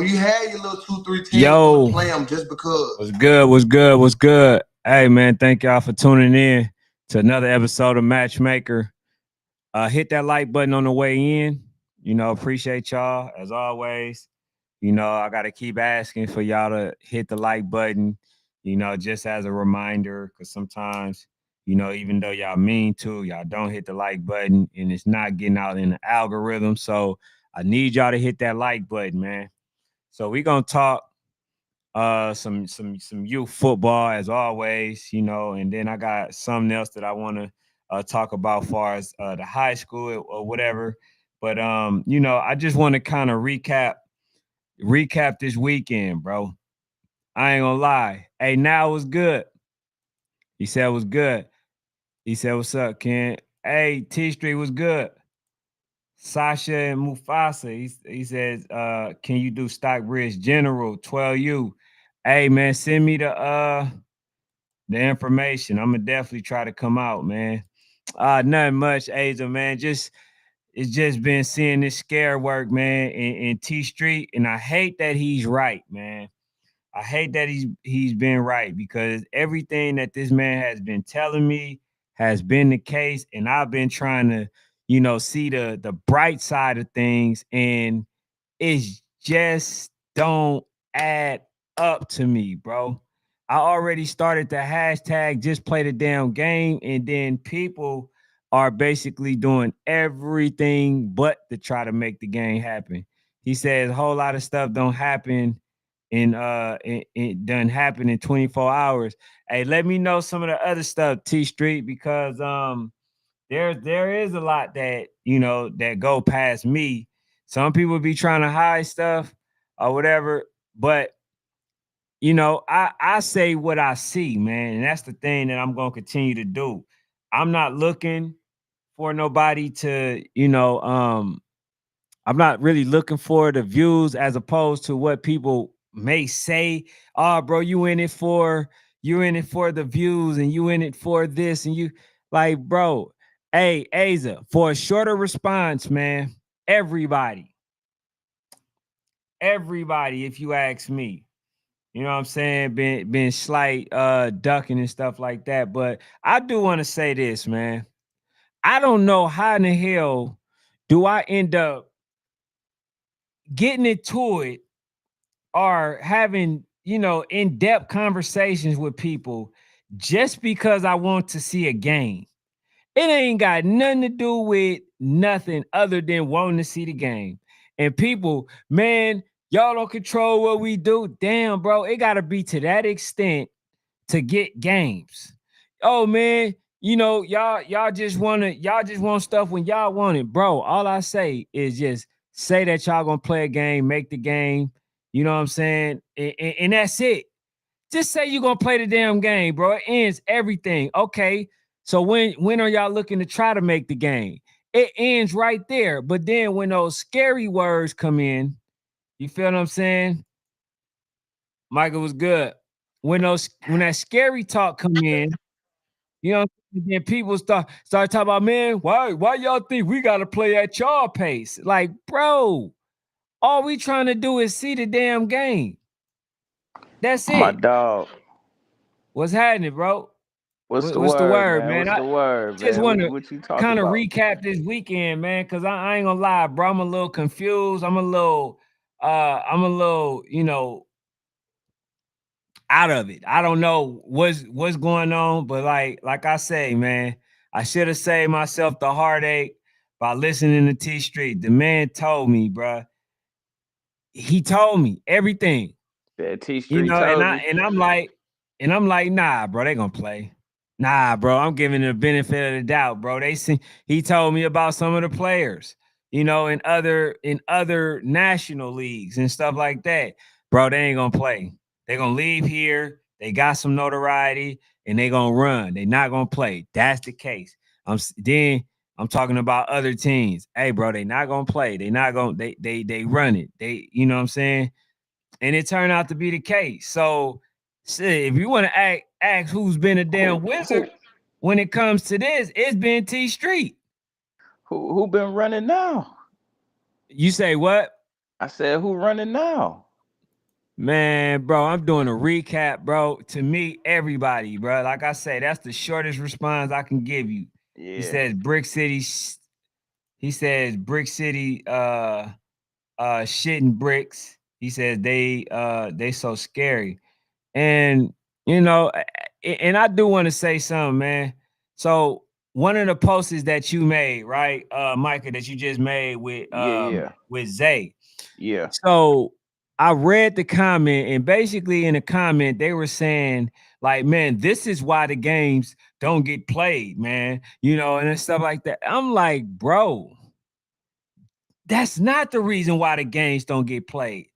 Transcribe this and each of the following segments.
when you had your little 2-3 teams, you want Yo, to play them just because. what's good? What's good? What's good? Hey, man, thank y'all for tuning in to another episode of Matchmaker. Hit that like button on the way in. Appreciate y'all as always. I got to keep asking for y'all to hit the like button, just as a reminder, because sometimes, even though y'all mean to, y'all don't hit the like button and it's not getting out in the algorithm. So I need y'all to hit that like button, man. So we gonna talk some youth football as always, and then I got something else that I want to talk about far as the high school or whatever. But I just want to kind of recap this weekend, bro. I ain't gonna lie. Hey, now it was good. He said it was good. He said, "What's up, Ken?" Hey, T Street was good. Sasha and Mufasa. He says, can you do Stockbridge General 12U? Hey man, send me the information. I'm gonna definitely try to come out, man. Nothing much, Aza, man. It's just been seeing this scare work, man, in T Street, and I hate that he's right, man. I hate that he's been right because everything that this man has been telling me has been the case, and I've been trying to, see the bright side of things, and it's just don't add up to me, bro. I already started the hashtag just play the damn game, and then people are basically doing everything but to try to make the game happen. He says a whole lot of stuff don't happen it done happen in 24 hours. Hey, let me know some of the other stuff, T Street, because there is a lot that that go past me. Some people be trying to hide stuff or whatever, but I say what I see, man, and that's the thing that I'm gonna continue to do. I'm not looking for nobody to, I'm not really looking for the views as opposed to what people may say. Oh, bro, you in it for the views and you in it for this and you like, bro. Hey, Aza, for a shorter response, man, everybody, if you ask me, you know what I'm saying, been slight ducking and stuff like that. But I do want to say this, man. I don't know how in the hell do I end up getting into it or having, in-depth conversations with people just because I want to see a game. It ain't got nothing to do with nothing other than wanting to see the game. And people, man, y'all don't control what we do. Damn, bro, it got to be to that extent to get games. Oh man, y'all just want stuff when y'all want it, bro. All I say is just say that y'all gonna play a game, make the game. You know what I'm saying, and that's it. Just say you're gonna play the damn game, bro. It ends everything. Okay. So when are y'all looking to try to make the game? It ends right there. But then when those scary words come in, you feel what I'm saying? Michael was good. When that scary talk come in, then people start talking about, man, why y'all think we gotta play at y'all pace? Like, bro, all we trying to do is see the damn game. That's My it. dog. What's happening, bro? What's the What's the word, word, man? man? What's I the word, just man? want What to what you talking kind of about? recap this weekend, man, because I ain't gonna lie, bro. I'm a little confused. I'm a little, out of it. I don't know what's going on, but like I say, man, I should have saved myself the heartache by listening to T Street. The man told me, bro. He told me everything. That T Street And told I you. and I'm like, nah, bro, they gonna play. Nah, bro, I'm giving the benefit of the doubt, bro. He told me about some of the players, in other national leagues and stuff like that. Bro, they ain't gonna play. They're gonna leave here. They got some notoriety and they gonna run. They not gonna play. That's the case. Then I'm talking about other teams. Hey, bro, they not gonna play. They not gonna they run it. They, you know what I'm saying? And it turned out to be the case. So, shit, if you want to ask who's been a Who damn wizard who when it comes to this, it's been T Street. who been running now? You say what? I said who running now? Man, bro, I'm doing a recap, bro. To me, everybody, bro. Like I say, that's the shortest response I can give you. He Yeah. says Brick City. He says Brick City. Shitting bricks. He says they so scary. And and I do want to say something, man. So one of the posts that you made, right, Micah, that you just made Yeah. with Zay. Yeah. So I read the comment, and basically in the comment, they were saying, like, man, this is why the games don't get played, man. And stuff like that. I'm like, bro, that's not the reason why the games don't get played.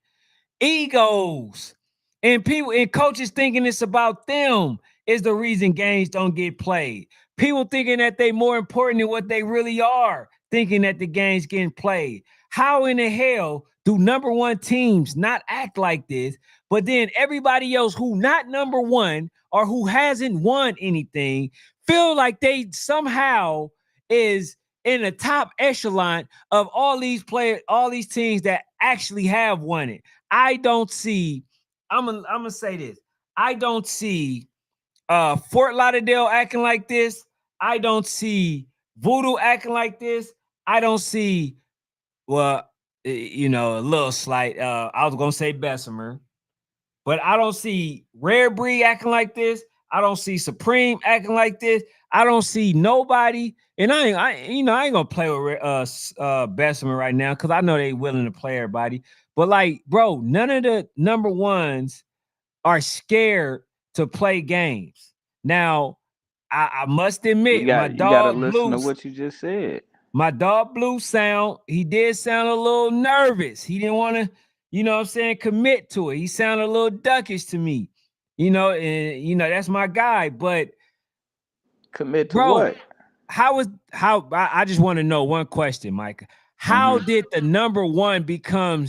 Egos and people and coaches thinking it's about them is the reason games don't get played. People thinking that they more important than what they really are, thinking that the game's getting played. How in the hell do number one teams not act like this, but then everybody else who not number one or who hasn't won anything feel like they somehow is in the top echelon of all these players, all these teams that actually have won it? I don't see. I'm gonna say this. I don't see Fort Lauderdale acting like this. I don't see Voodoo acting like this. I don't see, well, a little slight. I was gonna say Bessemer, but I don't see Rare Breed acting like this. I don't see Supreme acting like this. I don't see nobody. And I ain't gonna play with Bessemer right now because I know they willing to play everybody. But like, bro, none of the number ones are scared to play games. Now, I must admit, You gotta listen to what you just said. my dog Blue he did sound a little nervous. He didn't want to, commit to it. He sounded a little duckish to me, and that's my guy. But Commit to bro, what? I just want to know one question, Micah. How did the number one become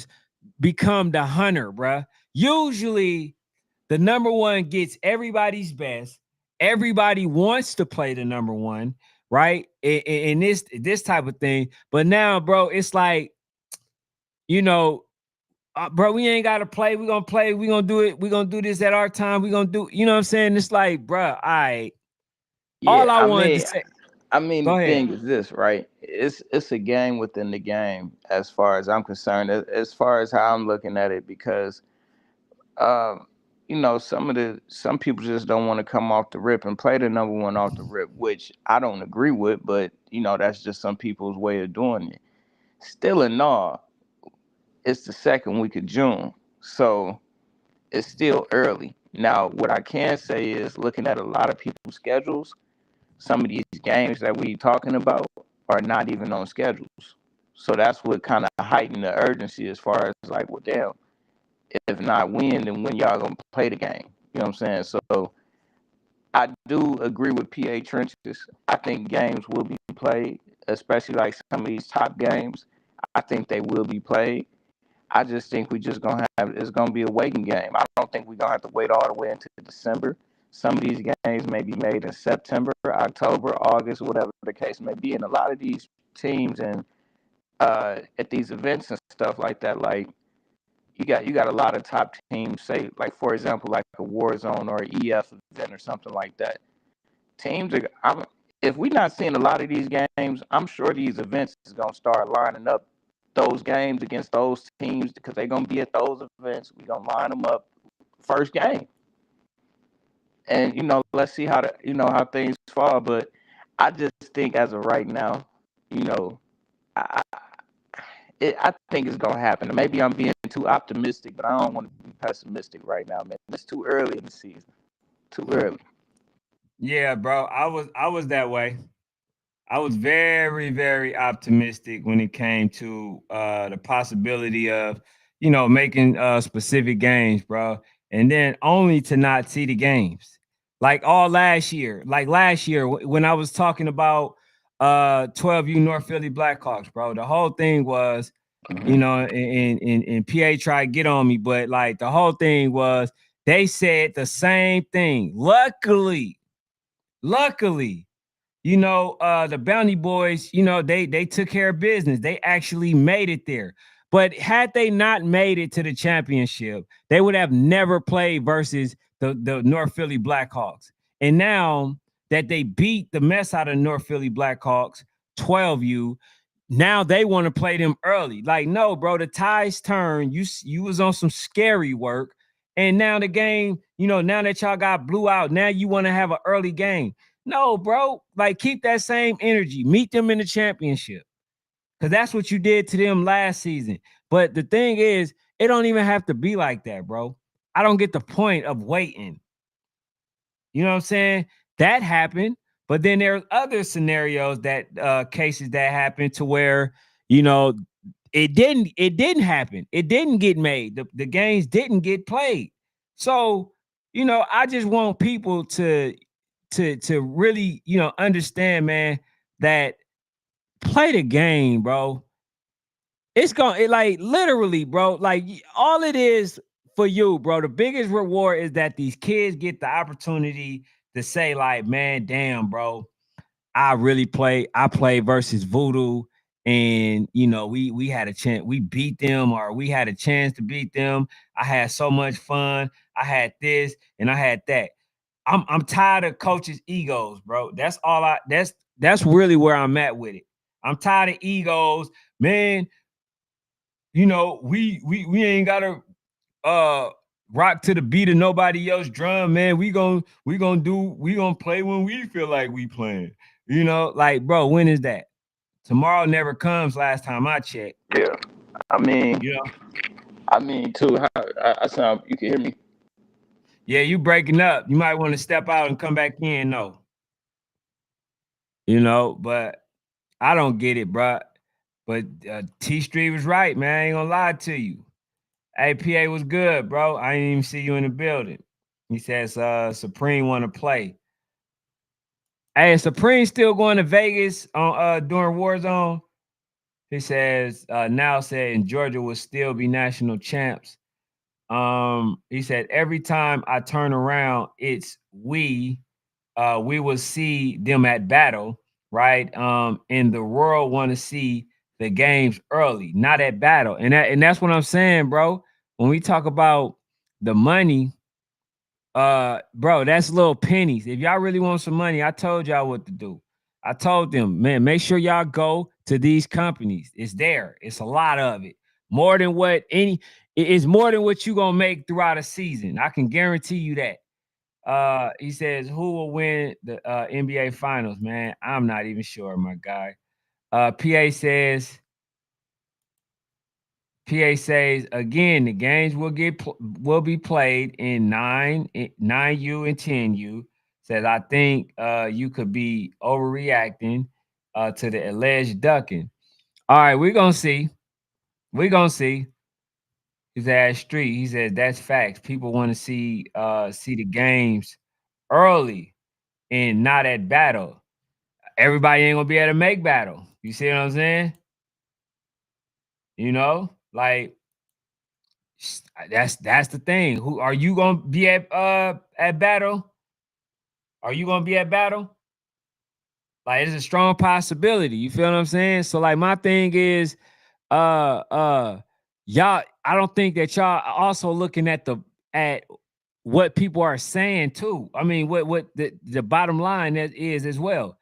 the hunter, bruh? Usually the number one gets everybody's best. Everybody wants to play the number one, right? In this type of thing. But now, bro, it's like, bro, we ain't got to play. We're going to play. We're going to do it. We're going to do this at our time. We're going to do, what I'm saying? It's like, bro, all right. Yeah, All I wanted to say. the Go ahead. thing is this, right? It's a game within the game, as far as I'm concerned, as far as how I'm looking at it, because um, some people just don't want to come off the rip and play the number one off the rip, which I don't agree with, but that's just some people's way of doing it. Still in all, it's the second week of June, so it's still early. Now, what I can say is, looking at a lot of people's schedules, some of these games that we talking about are not even on schedules. So that's what kind of heightened the urgency, as far as like, well, damn, if not when, then when y'all gonna play the game? You know what I'm saying? So I do agree with PA Trenches. I think games will be played, especially like some of these top games. I think they will be played. I just think we just gonna have it's gonna be a waiting game. I don't think we're gonna have to wait all the way until December. Some of these games may be made in September, October, August, whatever the case may be. And a lot of these teams and at these events and stuff like that, like you got a lot of top teams. Say, like, for example, like a Warzone or an EF event or something like that. Teams are. If we're not seeing a lot of these games, I'm sure these events is gonna start lining up those games against those teams, because they're gonna be at those events. We're gonna line them up first game, and let's see how things fall. But I just think, as of right now, you know, I I think it's gonna happen. Maybe I'm being too optimistic, but I don't want to be pessimistic right now, man. It's too early in the season. Too early. Yeah, bro. I was that way. I was very, very optimistic when it came to the possibility of, making specific games, bro. And then only to not see the games. Like all last year. Like last year when I was talking about 12U North Philly Blackhawks, bro. The whole thing was, and PA tried to get on me, but like the whole thing was they said the same thing. Luckily, the Bounty Boys, they took care of business. They actually made it there. But had they not made it to the championship, they would have never played versus the North Philly Blackhawks. And now that they beat the mess out of North Philly Blackhawks, 12U, now they want to play them early. Like, no, bro, the tides turn. You was on some scary work. And now the game, now that y'all got blew out, now you want to have an early game. No, bro. Like, keep that same energy. Meet them in the championship. Because that's what you did to them last season. But the thing is, it don't even have to be like that, bro. I don't get the point of waiting. You know what I'm saying? That happened. But then there's other scenarios that cases that happen to where, it didn't happen. It didn't get made. The games didn't get played. So, I just want people to really, understand, man, that play the game, bro. It's like literally, bro. Like all it is for you, bro. The biggest reward is that these kids get the opportunity to say, like, man, damn, bro, I played versus Voodoo, and we had a chance, we beat them, or we had a chance to beat them. I had so much fun. I had this and I had that. I'm tired of coaches' egos, bro. That's really where I'm at with it. I'm tired of egos, man. We ain't gotta rock to the beat of nobody else drum, man. We gonna play when we feel like we playing. Like, bro, when is that? Tomorrow never comes. Last time I checked. Yeah, I mean, too. I sound. You can hear me. Yeah, you breaking up. You might want to step out and come back in. No, but I don't get it, bro. But T Street was right, man. I ain't gonna lie to you. APA was good, bro. I didn't even see you in the building. He says Supreme want to play. Hey, Supreme still going to Vegas on during Warzone? He says now said Georgia will still be national champs. He said every time I turn around, it's we will see them at battle, right? And the world want to see the games early, not at battle. And that's what I'm saying, bro. When we talk about the money, bro, that's little pennies. If y'all really want some money, I told y'all what to do. I told them, man, make sure y'all go to these companies. It's there. It's a lot of it. More than what it's more than what you gonna make throughout a season. I can guarantee you that. He says, who will win the NBA finals, man? I'm not even sure, my guy. PA says again, the games will be played in 9U and 10U. Says I think you could be overreacting to the alleged ducking. All right, we're gonna see. We're gonna see. His ass street. He says that's facts. People want to see the games early and not at battle. Everybody ain't gonna be able to make battle. You see what I'm saying? Like that's the thing. Who are you gonna be at battle? Are you gonna be at battle? Like, it's a strong possibility. You feel what I'm saying? So, like, my thing is, y'all, I don't think that y'all are also looking at what people are saying too. I mean, what the bottom line is as well.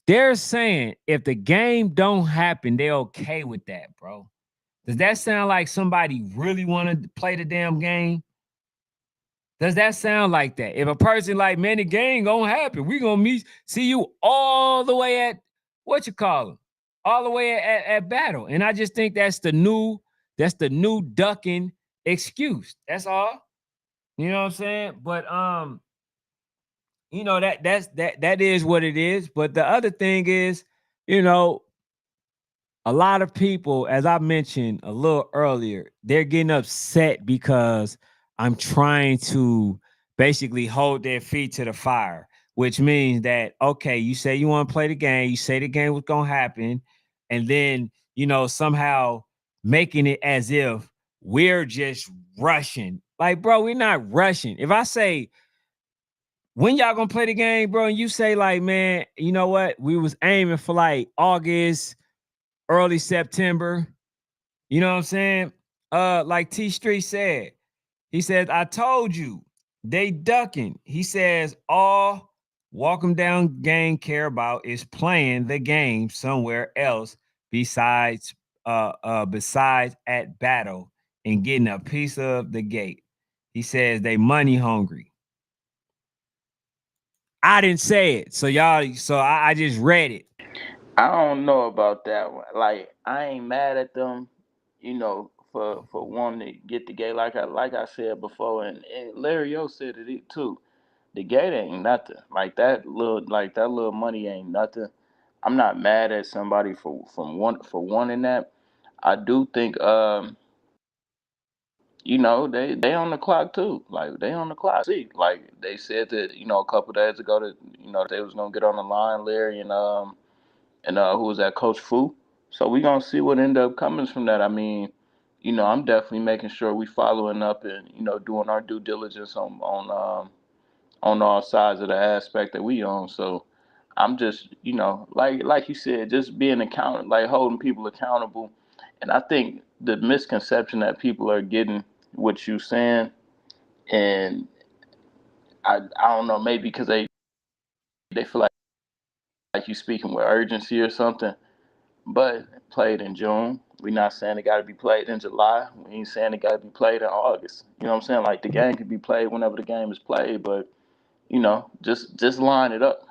They're saying if the game don't happen, they're okay with that, bro. Does that sound like somebody really want to play the damn game? Does that sound like that? If a person like, man, the game gonna happen, we gonna see you all the way at what you call them, all the way at battle. And I just think that's the new ducking excuse. That's all. You know what I'm saying? But that is what it is. But the other thing is, a lot of people, as I mentioned a little earlier, they're getting upset because I'm trying to basically hold their feet to the fire, which means that, okay, you say you want to play the game, you say the game was going to happen, and then, somehow making it as if we're just rushing. Like, bro, we're not rushing. If I say, when y'all going to play the game, bro, and you say, like, man, you know what? We was aiming for like August, early September, You know what I'm saying? Like T Street said, he says, I told you, they ducking. He says, all Walk 'em Down gang care about is playing the game somewhere else besides at battle and getting a piece of the gate. He says they money hungry. I didn't say it. So I just read it. I don't know about that one. Like I ain't mad at them, for wanting to get the gate. Like I said before, and Larry O said it too. The gate ain't nothing. Like that little money ain't nothing. I'm not mad at somebody for wanting that. I do think they on the clock too. Like they on the clock. See, like they said that a couple days ago that they was gonna get on the line, Larry and who was that, Coach Fu. So we gonna see what end up coming from that. I mean, I'm definitely making sure we following up and doing our due diligence on all sides of the aspect that we own. So I'm just like you said, just being accountable, like holding people accountable. And I think the misconception that people are getting what you saying, and I don't know, maybe because they feel like you speaking with urgency or something. But played in June. We're not saying it got to be played in July. We ain't saying it got to be played in August. You know what I'm saying? Like the game could be played whenever the game is played, but just line it up.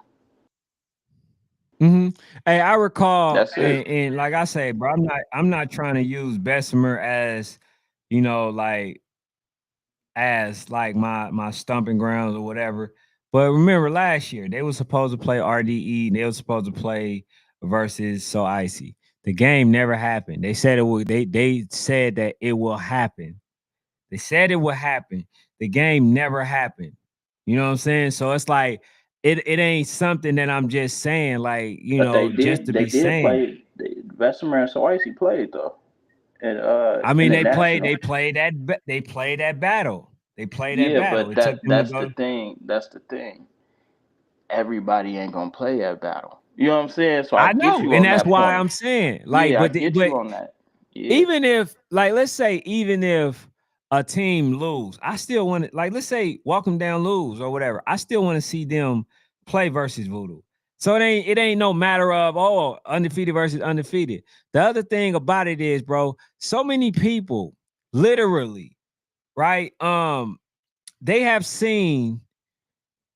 Mm-hmm. Hey, I recall, That's it. and like I say, bro, I'm not trying to use Bessemer as, like like my stomping grounds or whatever. But remember last year they were supposed to play RDE. They were supposed to play versus So Icy. The game never happened. They said it would. They said that it will happen. They said it would happen. The game never happened. You know what I'm saying? So it's like it ain't something that I'm just saying, like, But they just to did they be did saying. play. Bessemer and Swicy played though, and I in mean, the they played national. they played they played that battle. They played that Yeah, battle. but It took them to that's the go. thing. That's the thing. Everybody ain't gonna play that battle. You know what I'm saying? So I I get know, you and on that's that why point. I'm saying, like, Yeah, I get but you on that. Yeah. even if, like, let's say, even if a team lose, I still want to, like, let's say Walk 'em Down lose or whatever. I still want to see them play versus Voodoo. So it ain't no matter of, oh, undefeated versus undefeated. The other thing about it is, bro, so many people, literally, right? They have seen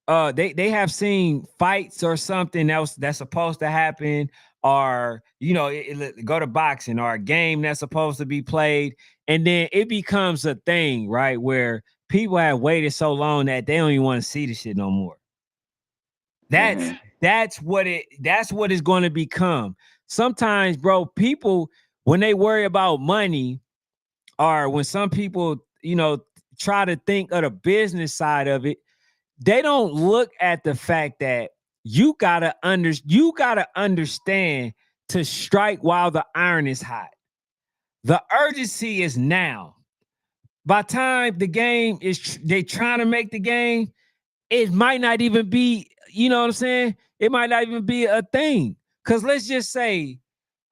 they have seen fights or something else that's supposed to happen, or go to boxing, or a game that's supposed to be played, and then it becomes a thing, right, where people have waited so long that they don't even want to see the shit no more. that's Hmm. that's what it's going to become. Sometimes, bro, people, when they worry about money, or when some people try to think of the business side of it, they don't look at the fact that you gotta understand to strike while the iron is hot. The urgency is now. By the time the game is, they trying to make the game, it might not even be, you know what I'm saying? It might not even be a thing. Cause let's just say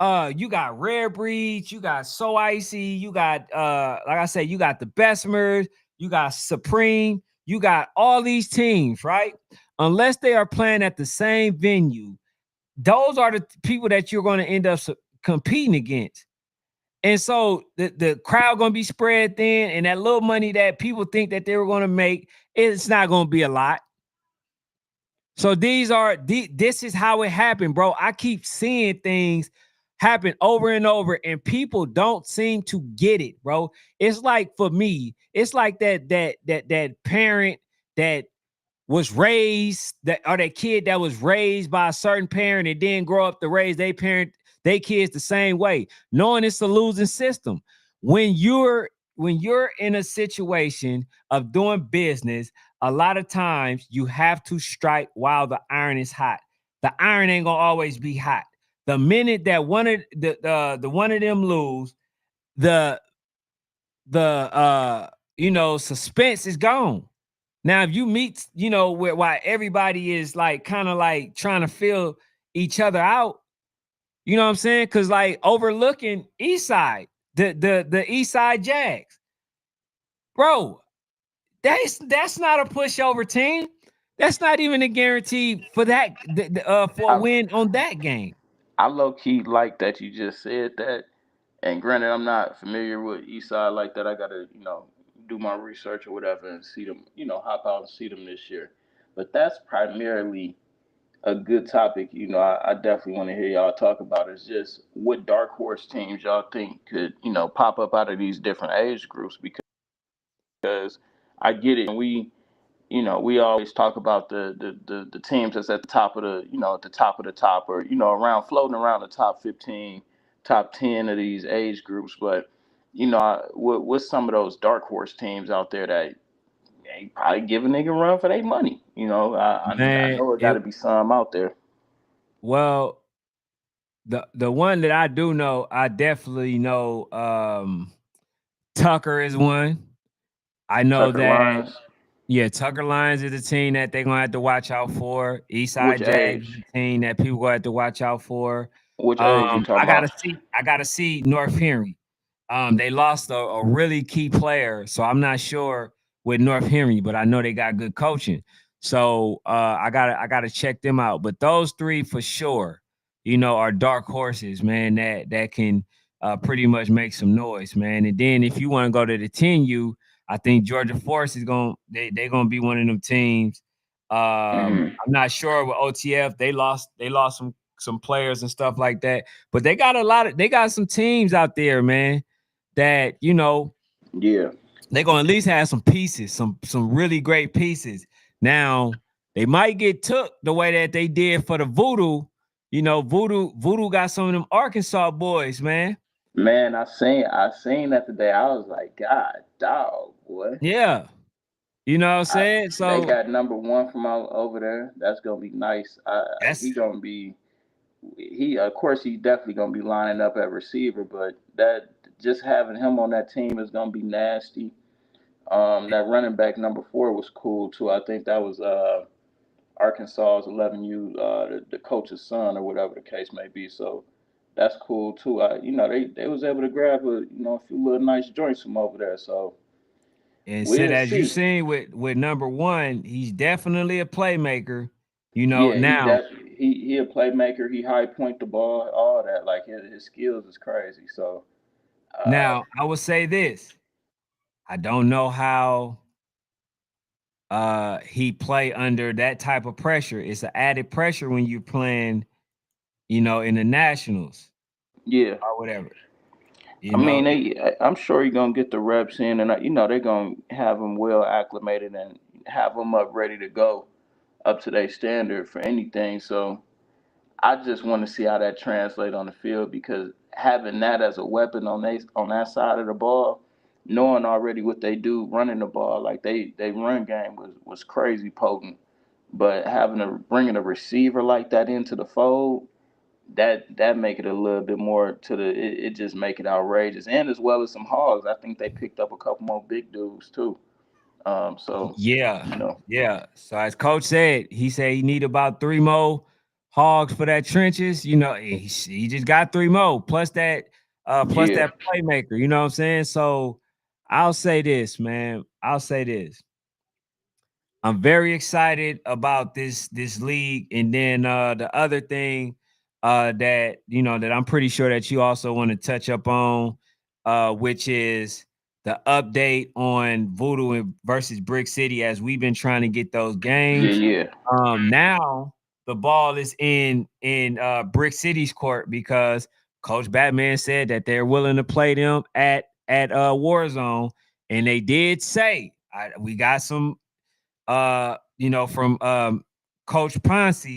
you got Rare Breeds, you got So Icy, you got like I said, you got the Bessemers, you got Supreme, you got all these teams, right? Unless they are playing at the same venue, those are the people that you're going to end up competing against. And so the crowd going to be spread thin, and that little money that people think that they were going to make, it's not going to be a lot. So this is how it happened, bro. I keep seeing things happen over and over, and people don't seem to get it, bro. It's like, for me, it's like that parent that was raised, that, or that kid that was raised by a certain parent and then grow up to raise they kids the same way, knowing it's a losing system. When you're in a situation of doing business, a lot of times you have to strike while the iron is hot. The iron ain't gonna always be hot. The minute that the one of them lose, the suspense is gone. Now, if you meet, where why everybody is like kind of like trying to fill each other out, you know what I'm saying? Because, like, overlooking East Side, the East Side Jags, bro. That's not a pushover team. That's not even a guarantee for that for a I win on that game. I low key like that you just said that. And granted, I'm not familiar with Eastside like that. I gotta, do my research or whatever and see them, hop out and see them this year. But that's primarily a good topic. I definitely want to hear y'all talk about is just what dark horse teams y'all think could, pop up out of these different age groups because I get it. And we always talk about the teams that's at the top of at the top of the top or, around floating around the top 15, top 10 of these age groups. But, what's some of those dark horse teams out there that ain't probably give a nigga a run for their money? I Man, know it got to be some out there. well, the one that I do know, I definitely know Tucker is one. I know Tucker that Lines. yeah, Tucker Lions is a team that they're gonna have to watch out for. Which Eastside Jags is age? a team that people gonna have to watch out for. Which age you talking about? I gotta see North Henry. They lost a really key player, so I'm not sure with North Henry, but I know they got good coaching. So I gotta check them out. But those three for sure, are dark horses, man, that can pretty much make some noise, man. And then if you want to go to the 10U, I think Georgia Force is they're gonna be one of them teams. Hmm. I'm not sure with OTF. They lost some players and stuff like that. But they got some teams out there, man, that Yeah. they're gonna at least have some pieces, some really great pieces. Now they might get took the way that they did for the Voodoo. Voodoo got some of them Arkansas boys, man. Man, I seen that today. I was like, God, dog, boy. Yeah. You know what I'm I, saying? they So got number one from out over there. That's gonna be nice. that's He gonna be he. Of course, he's definitely gonna be lining up at receiver, but that just having him on that team is gonna be nasty. That running back number four was cool too. I think that was Arkansas's 11U, the coach's son or whatever the case may be. So that's cool too. They was able to grab a few little nice joints from over there. So and said we'll as you see. seen with number one, he's definitely a playmaker. Yeah, Now he a playmaker. He high point the ball, all that. Like his skills is crazy. So uh, I would say this. I don't know how he play under that type of pressure. It's an added pressure when you're playing, in the nationals yeah, or whatever. I mean I'm sure you're gonna get the reps in, and they're gonna have him well acclimated and have him up ready to go up to their standard for anything. So I just want to see how that translates on the field because having that as a weapon on that side of the ball, knowing already what they do running the ball, like they run game was crazy potent. But bringing a receiver like that into the fold, that make it a little bit more it just make it outrageous. And as well as some hogs, I think they picked up a couple more big dudes too. So Yeah, you know, yeah. So as coach said, he said he need about three more hogs for that trenches. He just got three more plus yeah, that playmaker. You know what I'm saying? So I'll say this, man. I'll say this. I'm very excited about this league. And then the other thing that that I'm pretty sure that you also want to touch up on, which is the update on Voodoo versus Brick City as we've been trying to get those yeah, games. yeah. Now the ball is in Brick City's court because Coach Batman said that they're willing to play them at Warzone, and they did say we got some from Coach Ponce,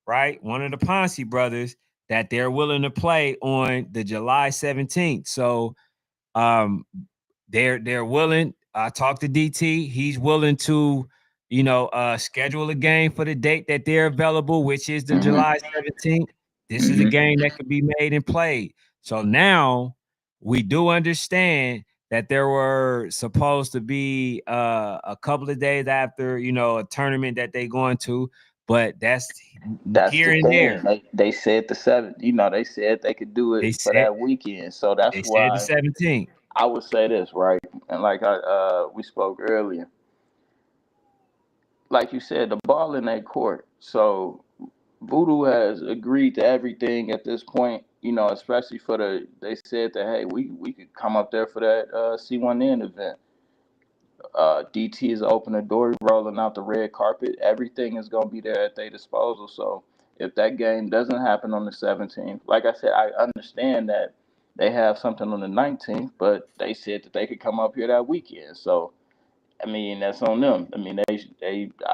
right? One of the Ponce brothers, that they're willing to play on the July 17th. So um they're willing. I talked to DT. He's willing to, schedule a game for the date that they're available, which is the Hmm. July 17th. This is a Hmm. game that could be made and played. So now we do understand that there were supposed to be a couple of days after, a tournament that they going to, but that's That's here the and thing. there. They said the 7th. They said they could do They it for said that weekend. So that's they said the why 17th. I would say this, right? And like we spoke earlier, like you said, the ball in that court. So Voodoo has agreed to everything at this point. Especially for they said that hey, we could come up there for that C1N event. DT is open the door, rolling out the red carpet. Everything is going to be there at their disposal. So if that game doesn't happen on the 17th, like I said, I understand that they have something on the 19th, but they said that they could come up here that weekend. So I mean, that's on them. I mean, I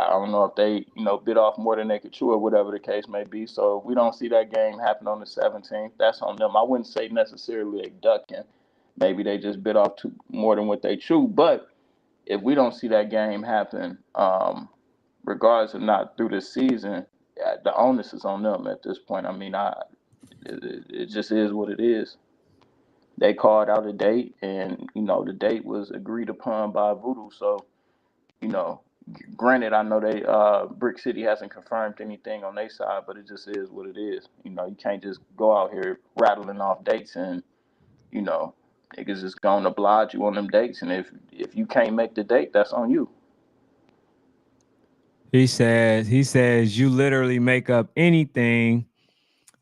don't know if they, bit off more than they could chew or whatever the case may be. So if we don't see that game happen on the 17th, that's on them. I wouldn't say necessarily they ducking. Maybe they just bit off more than what they chew. But if we don't see that game happen, regardless of not through the season, the onus is on them at this point. I mean, it just is what it is. They called out a date, and the date was agreed upon by Voodoo. So you know, granted, I know they Brick City hasn't confirmed anything on their side, but it just is what it is. You can't just go out here rattling off dates and you know niggas is gonna oblige you on them dates, and if you can't make the date, that's on you. He says you literally make up anything.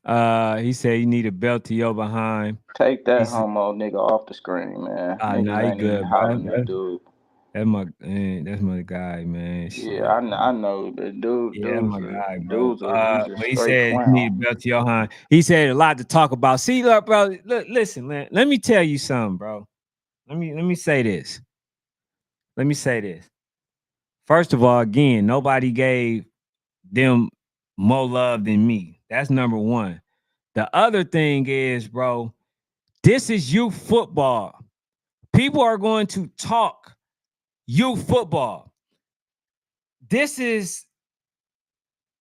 He said you need a belt to your behind. Take that He's homo nigga off the screen, man. nah, Niggas he ain't even good, bro. hollering at dude. That's my guy, man. Yeah, Shit. I know, but Yeah, that's my guy, bro. he's a But he straight said you need clown. a belt to your behind. He said a lot to talk about. See, look, bro. Look, listen, man. Let me tell you something, bro. Let me say this. Let me say this. First of all, again, nobody gave them more love than me. That's number one. The other thing is, bro, this is youth football. People are going to talk youth football. This is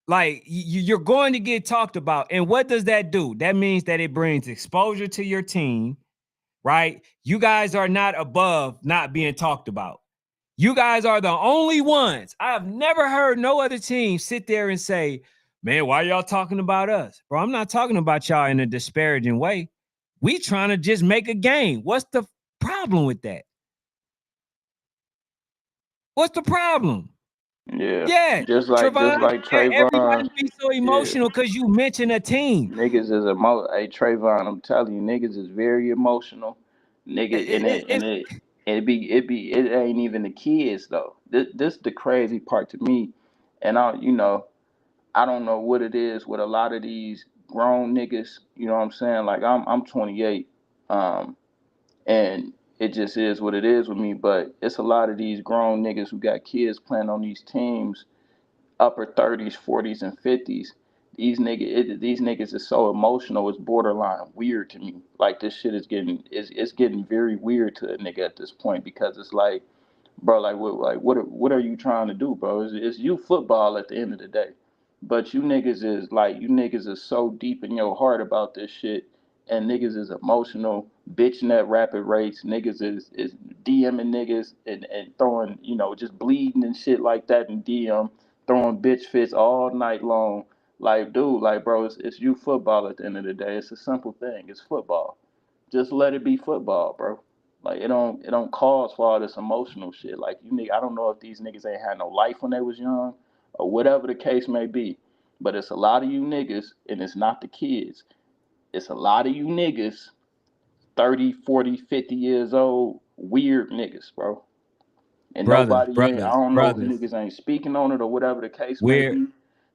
like you're going to get talked about. And what does that do? That means that it brings exposure to your team, right? You guys are not above not being talked about. You guys are the only ones. I've never heard no other team sit there and say, man, why y'all talking about us? Bro, I'm not talking about y'all in a disparaging way. We trying to just make a game. What's the problem with that? What's the problem? Yeah, Yeah, just Trevon, like Trayvon. everybody be so Yeah, emotional because you mention a team. niggas is Hey Trayvon, I'm telling you, niggas is very emotional. Nigga, It's it ain't even the kids though. This the crazy part to me, and I don't know what it is with a lot of these grown niggas. You know what I'm saying? Like I'm 28, um, and it just is what it is with me. But it's a lot of these grown niggas who got kids playing on these teams, upper 30s, 40s, and 50s. These niggas is so emotional. It's borderline weird to me. Like this shit is it's getting very weird to a nigga at this point because it's like, bro, what are you trying to do, bro? It's you football at the end of the day, but you niggas is so deep in your heart about this shit, and niggas is emotional, bitching at rapid rates. Niggas is DMing niggas and throwing just bleeding and shit like that in DM, throwing bitch fits all night long. Like, dude, like, bro, it's you football at the end of the day. It's a simple thing. It's football. Just let it be football, bro. Like it don't cause for all this emotional shit. Like I don't know if these niggas ain't had no life when they was young, or whatever the case may be. But it's a lot of you niggas, and it's not the kids. It's a lot of you niggas, 30, 40, 50 years old, weird niggas, bro. And brothers, nobody ain't. I brothers, don't know if brothers. niggas ain't speaking on it or whatever the case may We're be.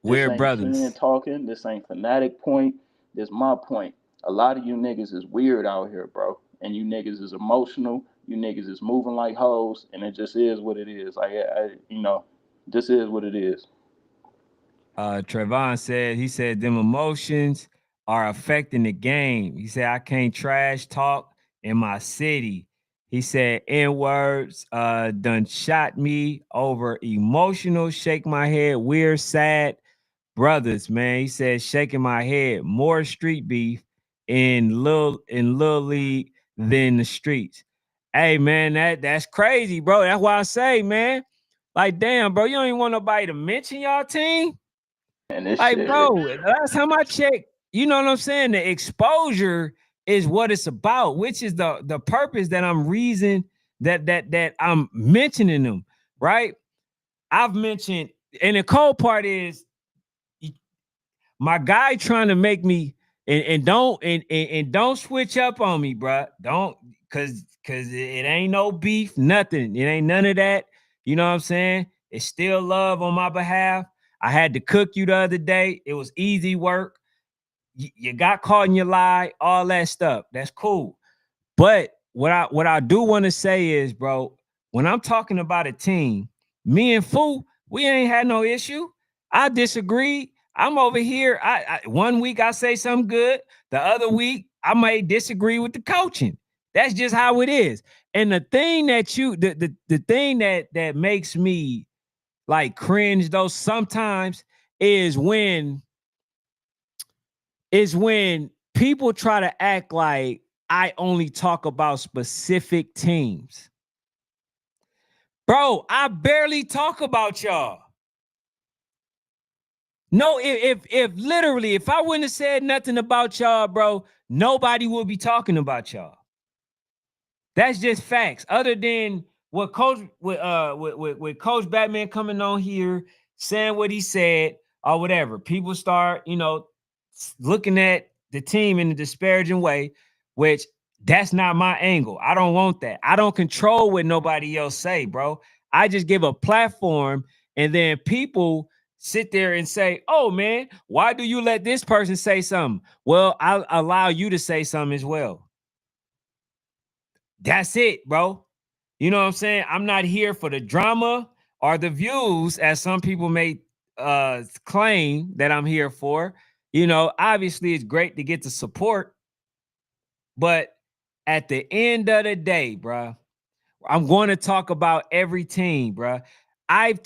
This we're ain't fan brothers. talking. This ain't fanatic point. This my point. A lot of you niggas is weird out here, bro. And you niggas is emotional. You niggas is moving like hoes, and it just is what it is. This is what it is. Trevon he said them emotions are affecting the game. He said I can't trash talk in my city. He said N words done shot me over emotional, shake my head, weird, sad brothers, man. He said shaking my head, more street beef in little league than the streets. Hey man, that's crazy, bro. That's why I say, man. Like, damn, bro, you don't even want nobody to mention y'all team. And this Like, shit, bro, last time I checked, you know what I'm saying? The exposure is what it's about, which is the purpose that I'm reason that I'm mentioning them, right? I've mentioned, and the cold part is my guy trying to make me and don't switch up on me, bro. Don't cause it ain't no beef, nothing. It ain't none of that. You know what I'm saying? It's still love on my behalf. I had to cook you the other day. It was easy work. You got caught in your lie, all that stuff. That's cool. But what I do want to say is, bro, when I'm talking about a team, me and Fu, we ain't had no issue. I disagree. I'm over here. I 1 week I say something good. The other week I may disagree with the coaching. That's just how it is. And the thing that the thing that makes me like cringe though sometimes is when people try to act like I only talk about specific teams. Bro, I barely talk about y'all. No, if literally, if I wouldn't have said nothing about y'all, bro, nobody would be talking about y'all. That's just facts. Other than what with Coach Batman coming on here saying what he said or whatever, people start looking at the team in a disparaging way, which that's not my angle. I don't want that. I don't control what nobody else say, bro. I just give a platform, and then people sit there and say, "Oh man, why do you let this person say something?" Well, I'll allow you to say something as well. That's it, bro. You know what I'm saying? I'm not here for the drama or the views, as some people may claim that I'm here for. Obviously, it's great to get the support, but at the end of the day, bro, I'm going to talk about every team, bro. It's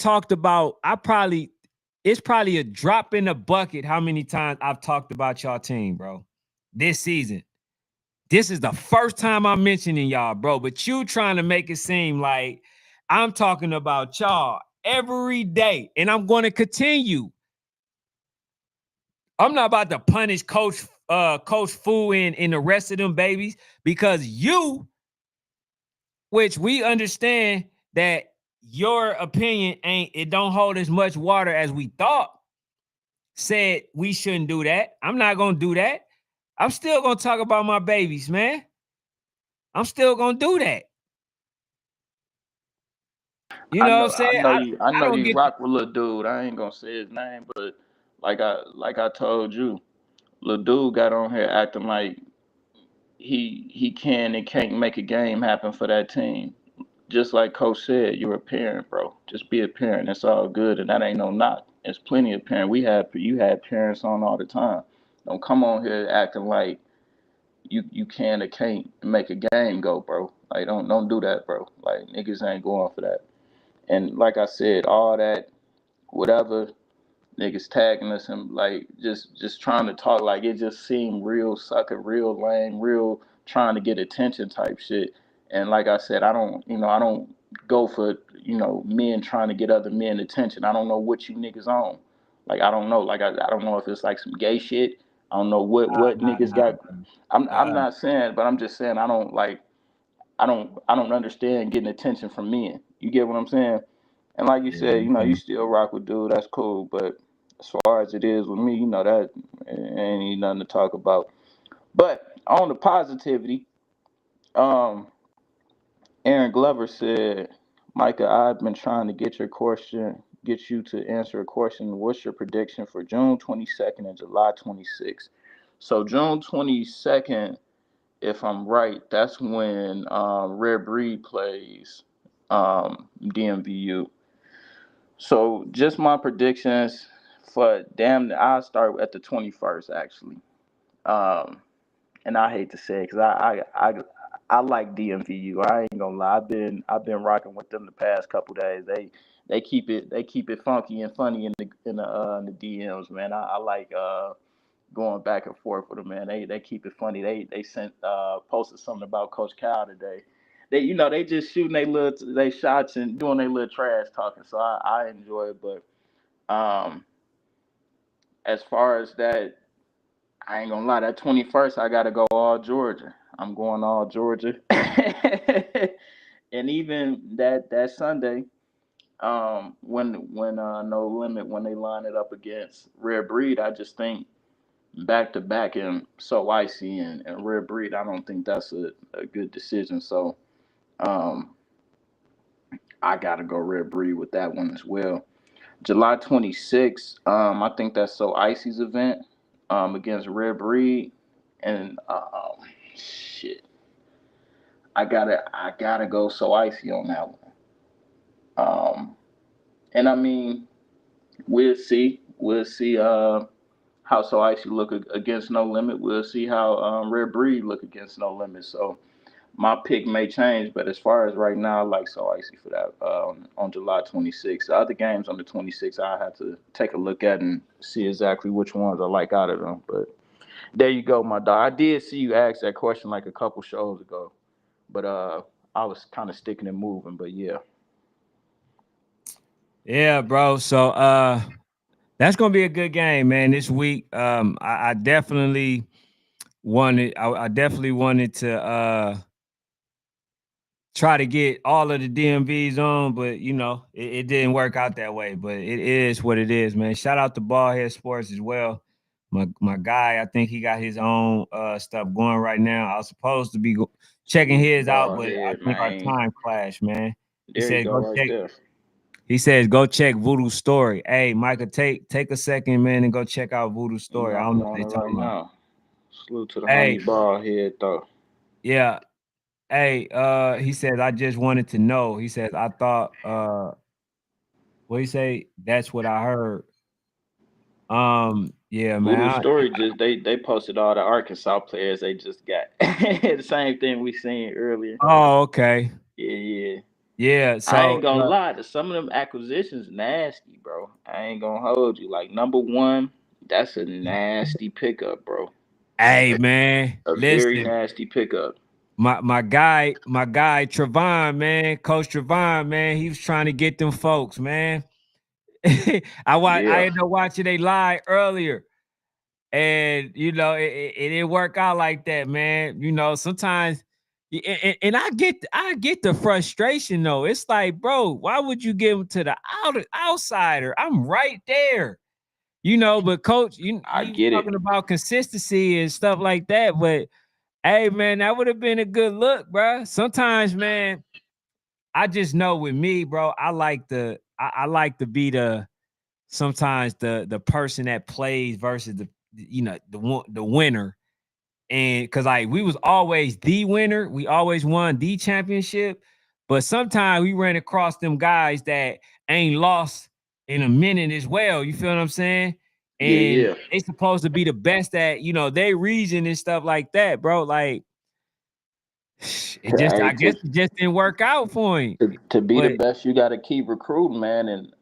probably a drop in the bucket how many times I've talked about y'all team, bro, this season. This is the first time I'm mentioning y'all, bro. But you trying to make it seem like I'm talking about y'all every day. And I'm going to continue. I'm not about to punish Coach Fu and the rest of them babies, because which we understand that your opinion it don't hold as much water as we thought, said we shouldn't do that. I'm not going to do that. I'm still going to talk about my babies, man. I'm still going to do that. You know what I'm saying? I I know don't you get rock with little dude. I ain't gonna say his name, but like I told you, little dude got on here acting like he can and can't make a game happen for that team. Just like Coach said, you're a parent, bro. Just be a parent. It's all good, and that ain't no knock. There's plenty of parents. You had parents on all the time. Don't come on here acting like you can or can't make a game go, bro. Like don't do that, bro. Like niggas ain't going for that. And like I said, all that whatever niggas tagging us and like just trying to talk like it just seemed real sucker, real lame, real trying to get attention type shit. And like I said, I don't go for men trying to get other men attention. I don't know what you niggas on. Like I don't know. Like I don't know if it's like some gay shit. I don't know what niggas got. I'm not saying, but I'm just saying I don't like. I don't understand getting attention from men. You get what I'm saying? And like you said, you still rock with dude, that's cool. But as far as it is with me, that ain't nothing to talk about. But on the positivity, um, Aaron Glover said, Micah, I've been trying to get you to answer a question. What's your prediction for June 22nd and July 26th? So June 22nd, if I'm right, that's when Rare Breed plays DMVU. So just my predictions for I'll start at the 21st actually. Um, and I hate to say it because I like DMVU. I ain't gonna lie. I've been rocking with them the past couple days. They keep it funky and funny in the DMs, man. I like going back and forth with them, man. They keep it funny. They sent posted something about Coach Cal today. They just shooting they shots and doing their little trash talking. So I enjoy it, but um as far as that, I ain't gonna lie. That 21st, I gotta go all Georgia. I'm going all Georgia, and even that Sunday, when No Limit when they line it up against Rare Breed, I just think back to back and So Icy and Rare Breed. I don't think that's a good decision. So um, I gotta go Rare Breed with that one as well. July 26th, I think that's So Icy's event against Rare Breed, and shit, I gotta go So Icy on that one. And I mean, we'll see how So Icy look against No Limit. We'll see how Rare Breed look against No Limit. So my pick may change, but as far as right now, I like So Icy for that on July 26th. The other games on the 26th, I have to take a look at and see exactly which ones I like out of them. But there you go, my dog. I did see you ask that question like a couple shows ago, but I was kind of sticking and moving. But yeah, Yeah, bro. So that's gonna be a good game, man. This week. I definitely I definitely wanted to try to get all of the DMVs on, but it didn't work out that way. But it is what it is, man. Shout out to Ballhead Sports as well. My guy, I think he got his own stuff going right now. I was supposed to be checking his out, ball but I head, think our man. time clashed, man. He There you said go, go right check. there. He says go check Voodoo Story. Hey, Micah, take a second, man, and go check out Voodoo You Story. know, I don't I'm know what on they're it right talking about. now. Salute to the Hey, homie ball head though. yeah. Hey, he says I just wanted to know. He says I thought what he say? That's what I heard. Yeah, Voodoo man. Story just they posted all the Arkansas players they just got. The same thing we seen earlier. Oh, okay. Yeah, yeah. Yeah, I ain't so gonna lie, some of them acquisitions nasty, bro. I ain't gonna hold you. Like number one, that's a nasty pickup, bro. hey man, A very listen, nasty pickup. my guy Trevon, man, Coach Trevon, man, he was trying to get them folks, man. I Yeah, ended up watching they live earlier. And it didn't work out like that, man. Sometimes and I get the frustration though. It's like, bro, why would you give him to the outsider? I'm right there. But coach, I he was get it. talking about consistency and stuff like that. But hey, man, that would have been a good look, bro. Sometimes, man, I just know with me, bro, I like to be sometimes the person that plays versus the winner. And because like we was always the winner, we always won the championship, but sometimes we ran across them guys that ain't lost in a minute as well. You feel what I'm saying? Yeah, And yeah. they supposed to be the best at they region and stuff like that, bro. Like Hey, I guess it just didn't work out for him. to be the But best, you got to keep recruiting, man. And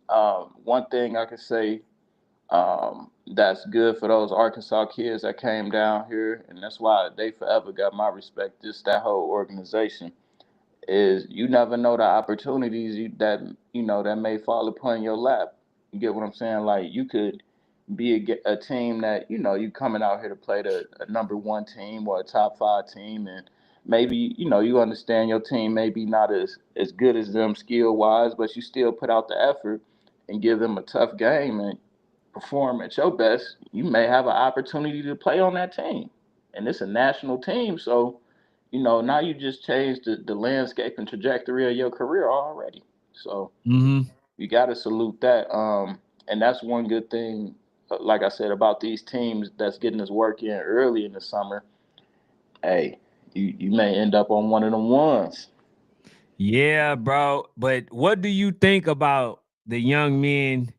one thing I can say that's good for those Arkansas kids that came down here, and that's why they forever got my respect. Just that whole organization is you never know the opportunities that may fall upon your lap. You get what I'm saying? Like you could be a team that you coming out here to play a number one team or a top five team, and maybe you understand your team maybe not as good as them skill wise, but you still put out the effort and give them a tough game and perform at your best. You may have an opportunity to play on that team, and it's a national team, so now you just changed the landscape and trajectory of your career already. So mhm. you got to salute that. And that's one good thing, like I said, about these teams that's getting this work in early in the summer. Hey, you may end up on one of them ones. Yeah, bro. But what do you think about the young men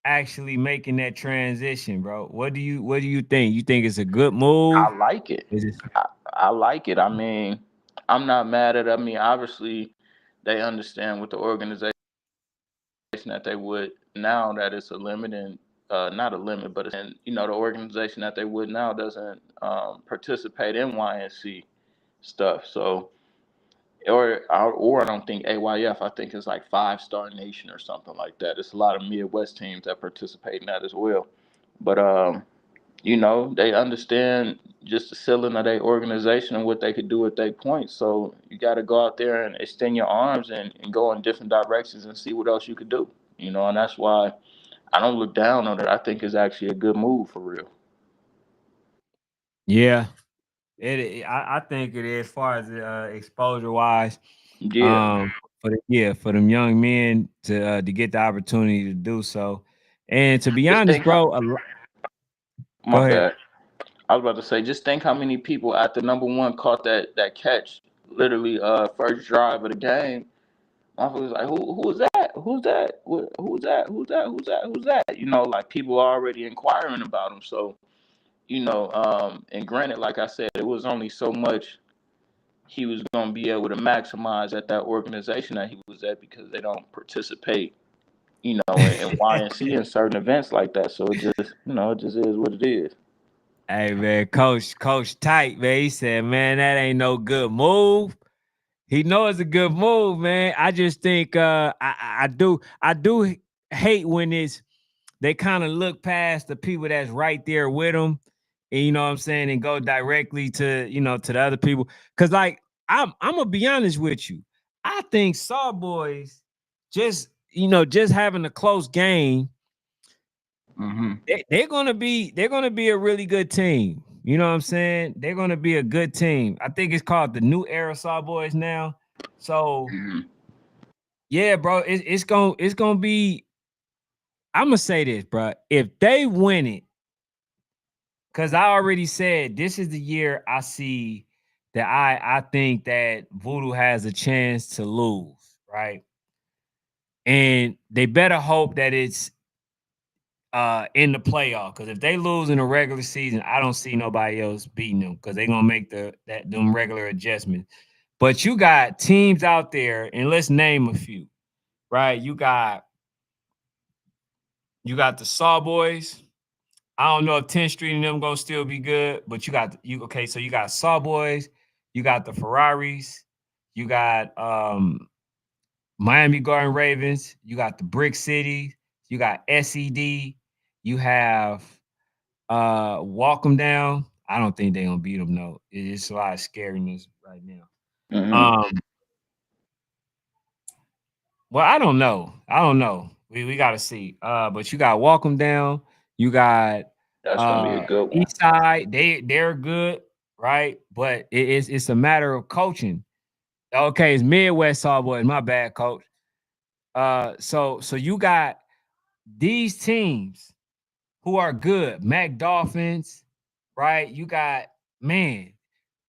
actually making that transition, bro? What do you think? You think it's a good move? I like it. Is it I like it. I mean, I'm not mad at it. I mean, obviously, they understand with the organization that they would now that it's a limit and not a limit, but it's, and the organization that they would now doesn't participate in YNC stuff. So or I don't think AYF. I think it's like Five Star Nation or something like that. It's a lot of Midwest teams that participate in that as well. But they understand just the ceiling of their organization and what they could do at their point. So you got to go out there and extend your arms and go in different directions and see what else you could do. And that's why I don't look down on it. I think it's actually a good move for real. Yeah, I think it is, as far as exposure wise. Yeah. For them young men to get the opportunity to do so. And to be Just honest, think how. bro, My go ahead. bad. I was about to say, just think how many people at the number one caught that catch, literally first drive of the game. I was like, who's that? Who's that? Who's that? Who's that? Who's that? Who's that? Like people are already inquiring about him. So and granted, like I said, it was only so much he was going to be able to maximize at that organization that he was at because they don't participate, in YNC and certain events like that. So it just is what it is. Hey man, Coach Tight, man. He said, man, that ain't no good move. He knows it's a good move, man. I just think I do hate when they kind of look past the people that's right there with them, and you know what I'm saying, and go directly to the other people. Cause like I'm gonna be honest with you. I think Saw Boys just having a close game, Mm-hmm. they're gonna be a really good team. You know what I'm saying? They're gonna be a good team. I think it's called the New Era Saw Boys now. So Mm-hmm. yeah, bro, it's gonna be. I'm gonna say this, bro. If they win it, because I already said this is the year I see that I think that Voodoo has a chance to lose, right? And they better hope that it's in the playoff. Because if they lose in the regular season, I don't see nobody else beating them because they're gonna make them regular adjustments. But you got teams out there, and let's name a few, right? You got the Sawboys. I don't know if 10th Street and them gonna still be good, but so you got Sawboys, you got the Ferraris, you got Miami Garden Ravens, you got the Brick City, you got SED, you have Walk Them Down. I don't think they're gonna beat them, no. It's a lot of scariness right now. Mm-hmm. Um, well, I don't know. I don't know. We gotta see. But you got Walk Them Down, you got That's gonna be a good one. East Side. They're good, right? But it's a matter of coaching. Okay, it's Midwest Sawboys. My bad, coach. So you got these teams who are good. Mac Dolphins, right? You got, man,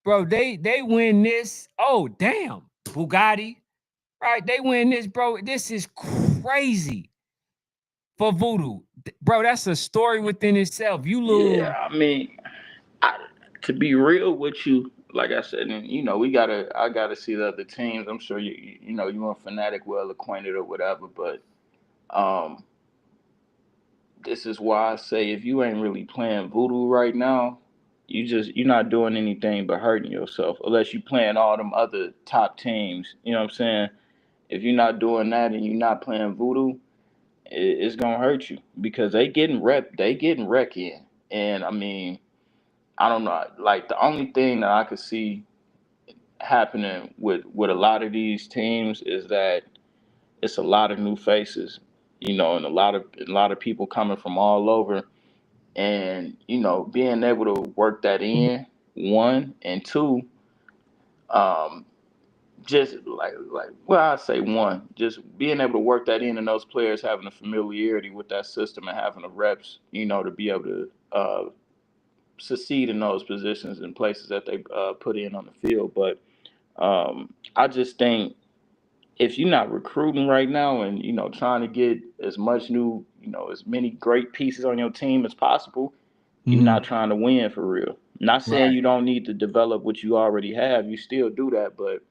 bro. They win this. Oh damn, Bugatti, right? They win this, bro. This is crazy for Voodoo, bro. That's a story within itself. You lose. Yeah, I mean, I, to be real with you, like I said, and I gotta see the other teams. I'm sure you and Fanatic well acquainted or whatever, but um, this is why I say if you ain't really playing Voodoo right now, you're not doing anything but hurting yourself unless you playing all them other top teams. You know what I'm saying? If you're not doing that and you're not playing Voodoo, it's gonna hurt you because they getting wreck in. And I mean, I don't know. Like the only thing that I could see happening with a lot of these teams is that it's a lot of new faces, and a lot of people coming from all over, and being able to work that in, one, and two, um, just like well, I say one, just being able to work that in, and those players having a familiarity with that system and having the reps, to be able to succeed in those positions and places that they put in on the field. But I just think if you're not recruiting right now and trying to get as much as many great pieces on your team as possible, you're Mhm. not trying to win for real. Not saying Right. you don't need to develop what you already have. You still do that, but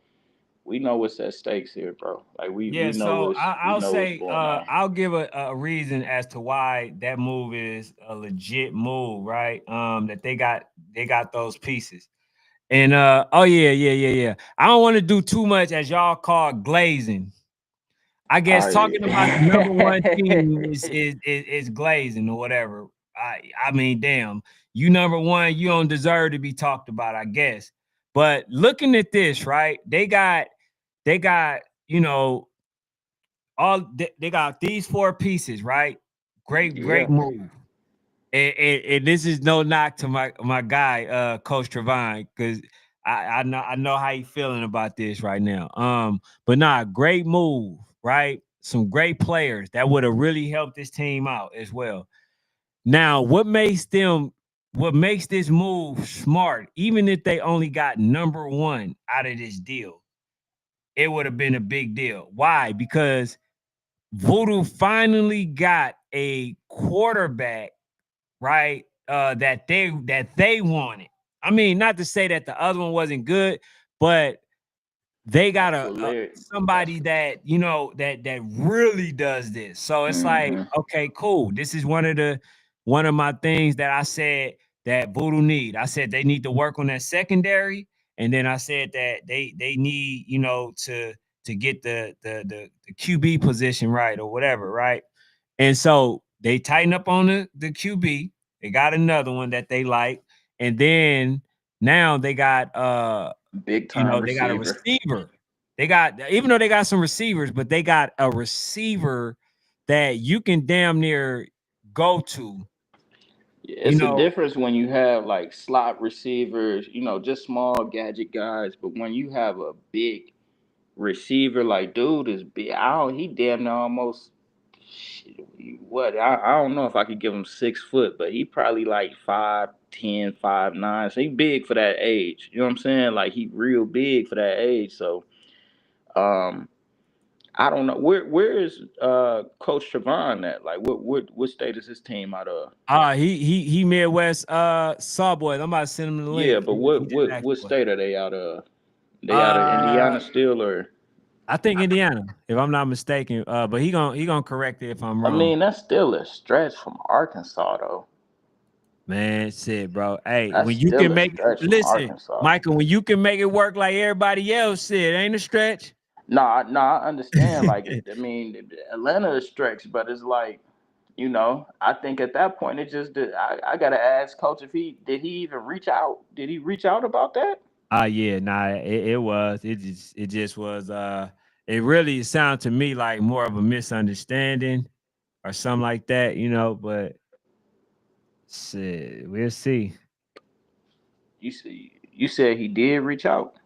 we know what's at stakes here, bro. Like we Yeah, know so what's we I'll know what's say going on. I'll give a reason as to why that move is a legit move, right? That they got those pieces. And oh yeah. I don't want to do too much as y'all call glazing. I All guess talking about the number one right. team is glazing or whatever. I mean, damn, you number one, you don't deserve to be talked about, I guess. But looking at this, right? They got, you know, they got these four pieces, right? Great Yeah. move. And this is no knock to my guy, Coach Trevon, because I know how you feeling about this right now. But nah, great move, right? Some great players that would have really helped this team out as well. Now, what makes this move smart, even if they only got number one out of this deal, it would have been a big deal. Why? Because Voodoo finally got a quarterback, right? That they wanted. I mean, not to say that the other one wasn't good, but they got That's what Larry. somebody that that really does this. So it's like, Mm-hmm. okay, cool. This is one of my things that I said that Voodoo need. I said they need to work on that secondary, and then I said that they need to get the QB position right or whatever, right? And so they tighten up on the QB. They got another one that they like, and then now they got Big time they got a receiver. receiver. They got, even though they got some receivers, but they got a receiver that you can damn near go to. You It's a know, difference when you have like slot receivers, just small gadget guys. But when you have a big receiver, like dude is big. He damn near almost what I don't know if I could give him 6 foot, but he probably like 5'10", 5'9". So he big for that age. You know what I'm saying? Like he real big for that age. So um I don't know where is Coach Trevon at? Like what state is his team out of? he Midwest Sawboys. I'm about to send him the Yeah, link. but He just asked what for it. state are they out of? They out of Uh Indiana still, or I think Indiana, if I'm not mistaken. But he gonna correct it if I'm I wrong. mean that's still a stretch from Arkansas though. Man, shit, bro. Hey, That's when you still can a make stretch from listen, Arkansas. Michael, when you can make it work like everybody else, shit, ain't a stretch. No, no, I understand. Like, I mean, Atlanta is stretched, but it's like, I think at that point it just did. I gotta ask Coach if he did he even reach out? Did he reach out about that? Yeah, nah, it was. It just was it really sounded to me like more of a misunderstanding or something like that, but shit, we'll see. You said he did reach out.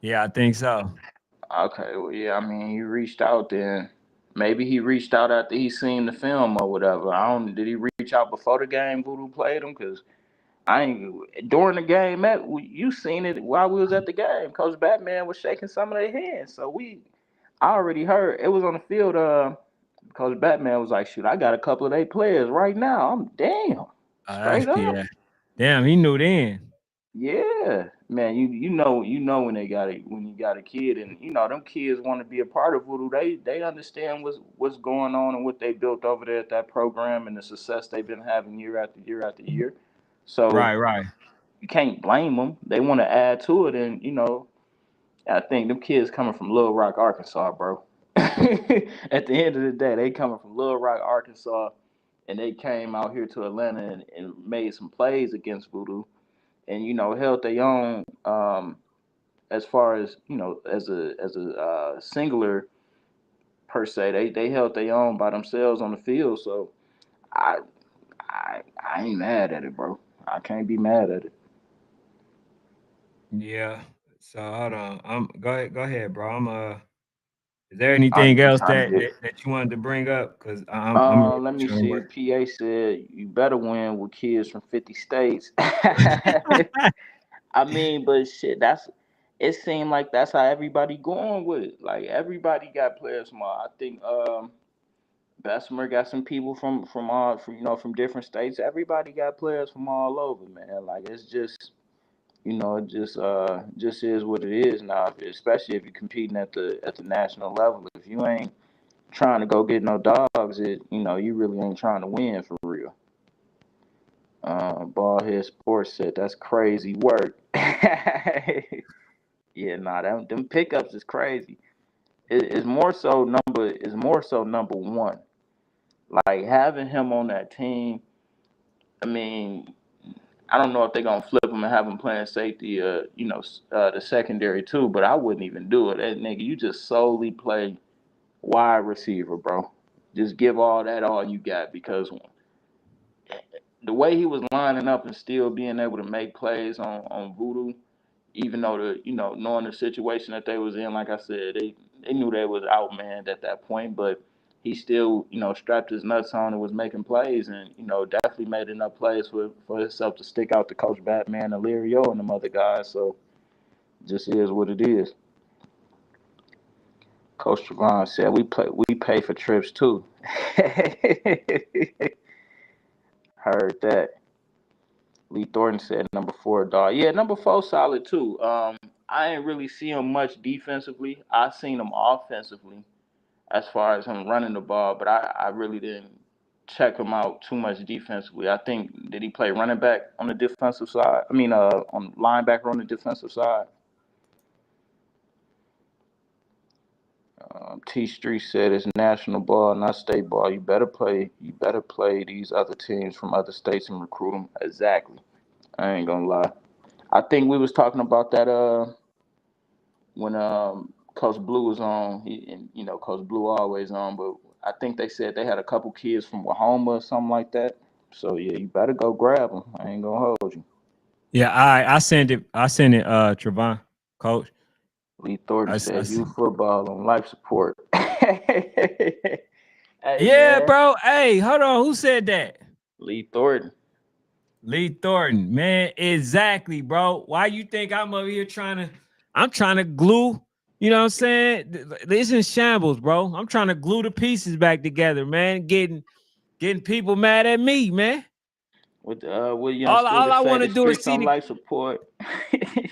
Yeah, I think so. Okay, well, yeah, I mean, he reached out then. Maybe he reached out after he seen the film or whatever. I don't. Did he reach out before the game? Voodoo played him because I ain't during the game. Matt, you seen it while we was at the game. Coach Batman was shaking some of their hands, so I already heard it was on the field. Coach Batman was like, "Shoot, I got a couple of their players right now." I'm damn straight up. Yeah. Damn, he knew then. Yeah, man, you know when when you got a kid and them kids want to be a part of Voodoo. They understand what's going on and what they built over there at that program and the success they've been having year after year after year. So Right. you can't blame them. They want to add to it, and I think them kids coming from Little Rock, Arkansas, bro. At the end of the day, they coming from Little Rock, Arkansas, and they came out here to Atlanta and made some plays against Voodoo and held their own as far as as a singular per se. They held their own by themselves on the field. So I I ain't mad at it, bro. I can't be mad at it. Yeah. So hold on. Go ahead, bro. Is there I anything ain't else trying to that get. you wanted to bring up? Because I'm really Let me trying to see. work. PA said you better win with kids from 50 states. I mean, but shit, it seemed like that's how everybody going with it. Like everybody got players from I think Bessemer got some people from all from from different states. Everybody got players from all over, man. Like it's just it just is what it is now. Especially if you're competing at the national level. If you ain't trying to go get no dogs, you really ain't trying to win for real. Ballhead Sports said that's crazy work. Yeah, nah, them pickups is crazy. It's more so number one. Like having him on that team I mean, I don't know if they're gonna flip him and have him playing safety, the secondary too. But I wouldn't even do it. That nigga, you just solely play wide receiver, bro. Just give all you got because the way he was lining up and still being able to make plays on Voodoo, even though knowing the situation that they was in, like I said, they knew they was outmanned at that point, but he still strapped his nuts on and was making plays, and definitely made enough plays for himself to stick out to Coach Batman and Lirio and them other guys. So just is what it is. Coach Trevon said we pay for trips too. Heard that. Lee Thornton said number 4, dog. Yeah, number 4 solid too. I ain't really see him much defensively. I seen him offensively as far as him running the ball, but I really didn't check him out too much defensively. I think did he play running back on the defensive side? I mean, on linebacker on the defensive side. T Street said it's national ball, not state ball. You better play. You better play these other teams from other states and recruit them. Exactly. I ain't gonna lie. I think we was talking about that when Coach Blue was on. Coach Blue always on, but I think they said they had a couple kids from Wahoma or something like that. So yeah, you better go grab them. I ain't gonna hold you. Yeah, I sent it. Trevon, Coach. Lee Thornton said you football on life support. Hey, yeah, man. bro. Hey, hold on. Who said that? Lee Thornton. Lee Thornton, man. Exactly, bro. Why you think I'm over here I'm trying to glue, you know what I'm saying? This is shambles, bro. I'm trying to glue the pieces back together, man. Getting people mad at me, man. With young all I want to do is see life support.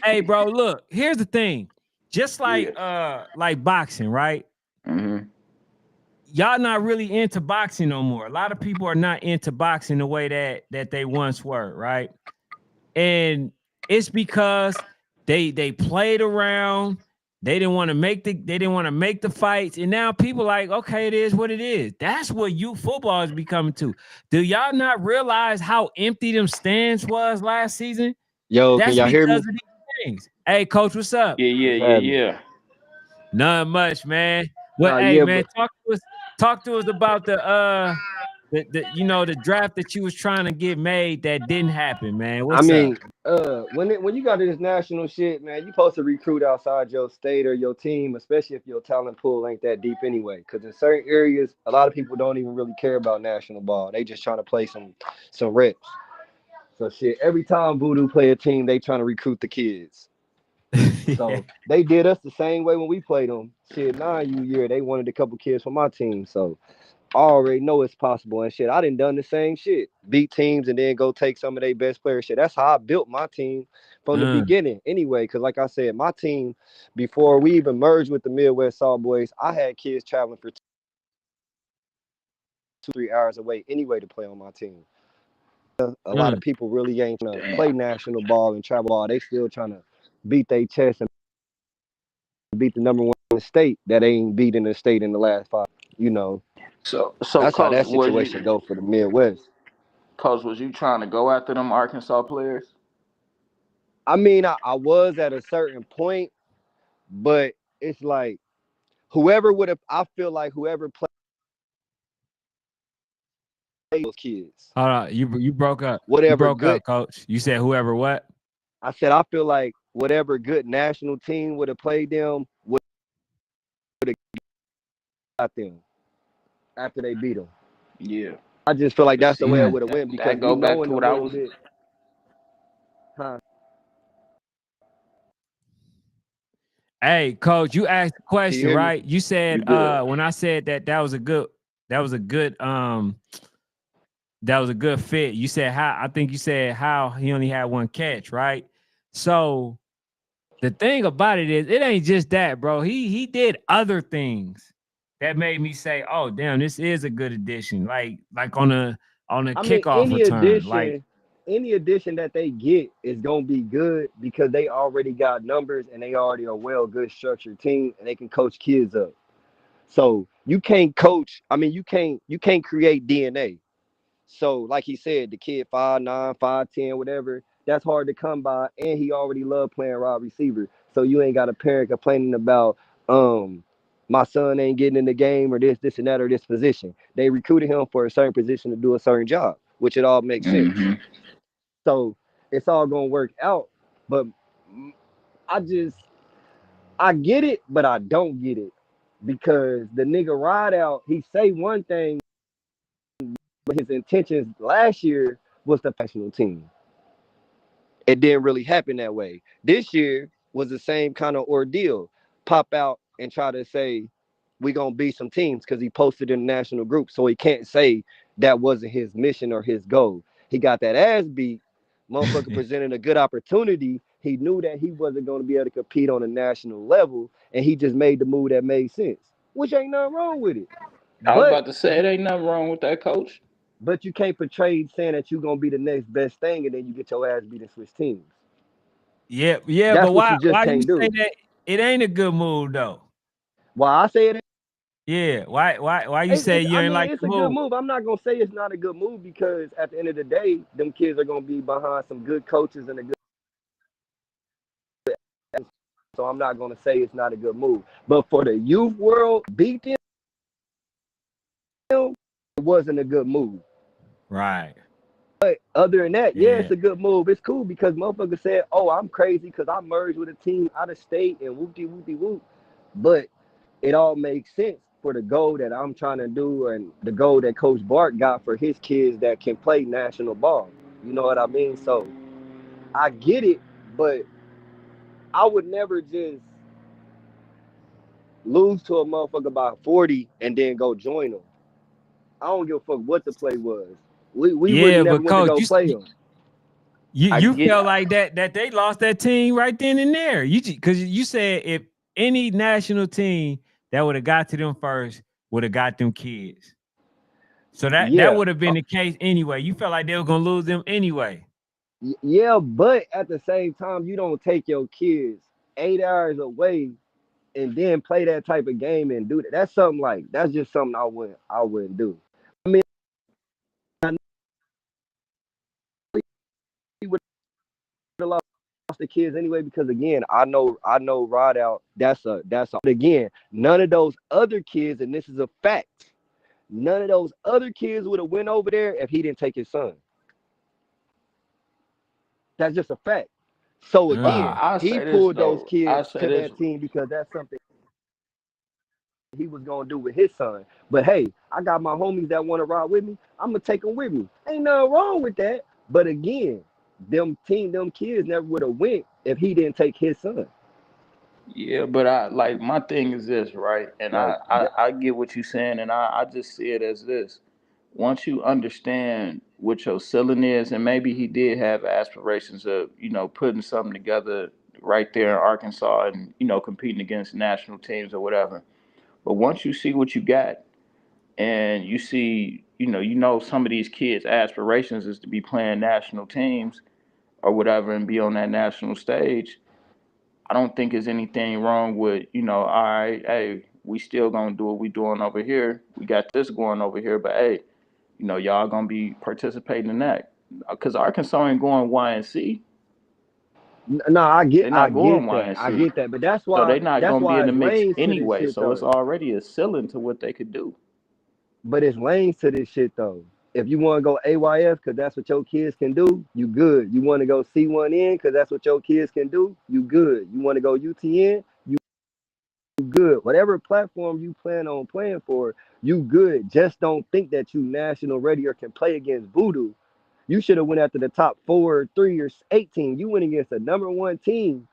Hey, bro, look, here's the thing. Just like boxing, right? Mm-hmm. Y'all not really into boxing no more. A lot of people are not into boxing the way that they once were, right? And it's because they played around. They didn't want to make the fights, and now people like, okay, it is what it is. That's what youth football is becoming to. Do y'all not realize how empty them stands was last season? Yo, That's can y'all hear me? because of these things. Hey, Coach, what's up? Yeah. Not much, man. Well, hey, man, talk to us about the draft that you was trying to get made that didn't happen, man. What's up? When you got this national shit, man, you supposed to recruit outside your state or your team, especially if your talent pool ain't that deep anyway. Because in certain areas, a lot of people don't even really care about national ball. They just trying to play some reps. So shit, every time Voodoo play a team, they trying to recruit the kids. So they did us the same way when we played them. Shit, 9U year, they wanted a couple kids from my team. So I already know it's possible and shit. I done the same shit. Beat teams and then go take some of their best players. Shit, that's how I built my team from the beginning. Anyway, because like I said, my team, before we even merged with the Midwest Salt Boys, I had kids traveling for 2-3 hours away anyway to play on my team. A lot of people really ain't gonna play national ball and travel ball. They still trying to beat their chest and beat the number 1 in the state that ain't beating the state in the last 5. So That's Coach, how that situation go for the Midwest. Coach, was you trying to go after them Arkansas players? I mean, I was at a certain point, but it's like I feel like whoever played those kids. Hold on, you broke up. Whatever you broke good, up, Coach. You said whoever what? I said I feel like whatever good national team would have played them would have got them after they beat them. Yeah. I just feel like that's the way it would have went because that go back to what I was. Hey, Coach, you asked the question, you right? You said when I said that was a good fit. You said how he only had 1 catch, right? So the thing about it is, it ain't just that, bro. He did other things that made me say, "Oh, damn, this is a good addition." Like on a kickoff return. Any addition that they get is gonna be good because they already got numbers and they already are good structured team and they can coach kids up. So you can't coach. I mean, you can't create DNA. So, like he said, the kid 5'9", 5'10", whatever, that's hard to come by, and he already loved playing wide receiver. So you ain't got a parent complaining about my son ain't getting in the game or this and that or this position. They recruited him for a certain position to do a certain job, which it all makes sense. Mm-hmm. So it's all gonna work out. But I just I get it, but I don't get it because the nigga ride out, he say one thing, but his intentions last year was the national team. It didn't really happen that way. This year was the same kind of ordeal. Pop out and try to say we gonna beat some teams because he posted in the national group, so he can't say that wasn't his mission or his goal. He got that ass beat. Motherfucker presented a good opportunity. He knew that he wasn't going to be able to compete on a national level, and he just made the move that made sense, which ain't nothing wrong with it. I was But about to say it ain't nothing wrong with that, coach. but you can't portray saying that you're gonna be the next best thing, and then you get your ass beat and switch teams. Yeah, but That's what why you just you can't say do. that it ain't a good move though? Why I say it, Yeah, why you say you I ain't mean, like it's the a good move? move. I'm not gonna say it's not a good move because at the end of the day, them kids are gonna be behind some good coaches and a good. So I'm not gonna say it's not a good move. But for the youth world, beat them, it wasn't a good move. Right. But other than that, yeah, Yeah. it's a good move. It's cool because motherfucker said, "Oh, I'm crazy because I merged with a team out of state and whoopty whoopty whoop." But it all makes sense for the goal that I'm trying to do and the goal that Coach Bart got for his kids that can play national ball. You know what I mean? So I get it, but I would never just lose to a motherfucker by 40 and then go join them. I don't give a fuck what the play was. We would have Yeah, never but went to coach, go play them. I you get felt like that they lost that team right then and there. You because you said if any national team that would have got to them first would have got them kids. So that Yeah, would have been the case anyway. You felt like they were gonna lose them anyway. yeah, but at the same time, you don't take your kids 8 hours away and then play that type of game and do that. That's something like that's just something I wouldn't do. I mean, I know he would have lost the kids anyway because again, I know Rod out. That's a again. None of those other kids, and this is a fact. None of those other kids would have went over there if he didn't take his son. That's just a fact. So but again, Mm. I he say this pulled those though. I kids say to this. that team because that's something he was gonna do with his son. But hey, I got my homies that want to ride with me. I'm gonna take them with me. Ain't nothing wrong with that. But again, them kids never would have went if he didn't take his son. Yeah, but I like my thing is this, right? And Like that, I get what you're saying, and I just see it as this. Once you understand what your ceiling is, and maybe he did have aspirations of, putting something together right there in Arkansas and, competing against national teams or whatever. But once you see what you got and you see, some of these kids' aspirations is to be playing national teams or whatever and be on that national stage, I don't think there's anything wrong with, all right, hey, we still gonna do what we doing over here. We got this going over here, but hey, y'all gonna be participating in that. Because Arkansas ain't going YNC. no, I get They're I not going get that. I YNC. get that. But that's So why they're not that's gonna be why in the it's mix lanes to this anyway. shit So it's though. already a ceiling to what they could do. But it's lanes to this shit though. If you want to go AYF because that's what your kids can do, you good. You want to go C1N because that's what your kids can do, you good. You want to go UTN, you good. Whatever platform you plan on playing for, you good. Just don't think that you national ready or can play against Voodoo. You should have went after the top 4, 3, or 18. You went against the number one team,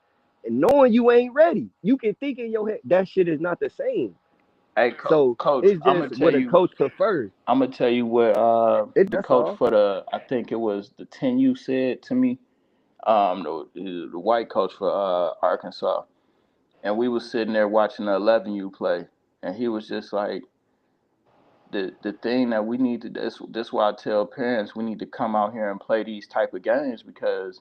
and knowing you ain't ready, you can think in your head that shit is not the same. Hey, So coach, it's just what a coach prefers. I'm gonna tell you what the That's coach all. for I think it was the 10U said to me. The white coach for Arkansas, and we was sitting there watching the 11U play, and he was just like, the thing that we need to this why I tell parents we need to come out here and play these type of games because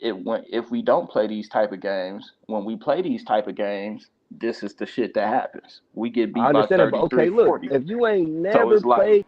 if we don't play these type of games, when we play these type of games, this is the shit that happens. We get I beat by understand it, but 33, okay, look, 40. if you ain't So never it's like, played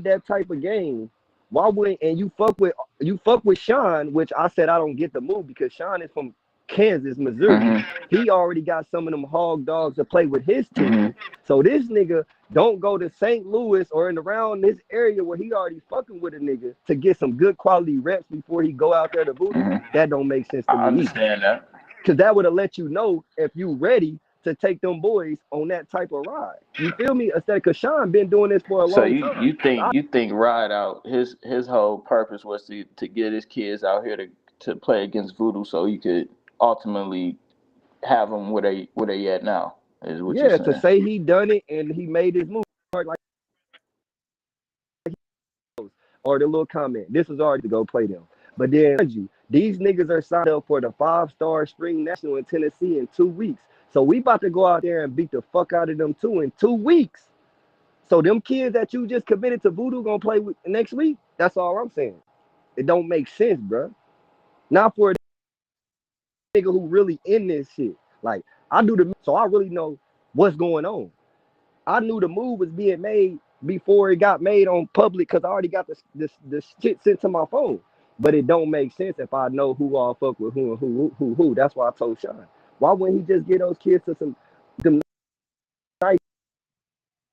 that type of game, why wouldn't and you fuck with Sean, which I said I don't get the move because Sean is from Kansas, Missouri. He already got some of them hog dogs to play with his team. So this nigga don't go to St. Louis or in around this area where he already fucking with a nigga to get some good quality reps before he go out there to Voodoo. That don't make sense to me. I understand that. Because that would have let you know if you ready to take them boys on that type of ride. You feel me? Because Sean been doing this for a long time. So you think Ride Out his whole purpose was to get his kids out here to play against Voodoo so he could ultimately have them where they at now is what you're saying. To say he done it and he made his move like or the little comment. This is already to go play them. But then these niggas are signed up for the 5-star spring national in Tennessee in 2 weeks. So we about to go out there and beat the fuck out of them too in 2 weeks. So them kids that you just committed to Voodoo gonna play with next week. That's all I'm saying. It don't make sense, bro. Not for a nigga who really in this shit. Like I do so I really know what's going on. I knew the move was being made before it got made on public because I already got this shit sent to my phone. But it don't make sense if I know who all fuck with who and who. That's why I told Sean. Why wouldn't he just get those kids to them nice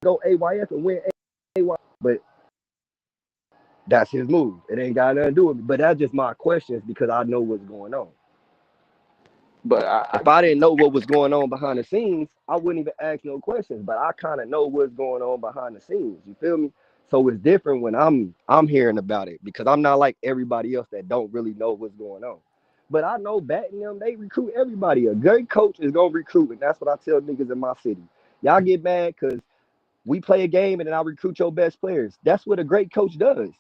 go AYF and win AYF? But that's his move. It ain't got nothing to do with me. But that's just my questions because I know what's going on. But if I didn't know what was going on behind the scenes, I wouldn't even ask no questions. But I kind of know what's going on behind the scenes. You feel me? So it's different when I'm hearing about it because I'm not like everybody else that don't really know what's going on. But I know batting them, they recruit everybody. A great coach is gonna recruit, and that's what I tell niggas in my city. Y'all get mad because we play a game and then I recruit your best players. That's what a great coach does.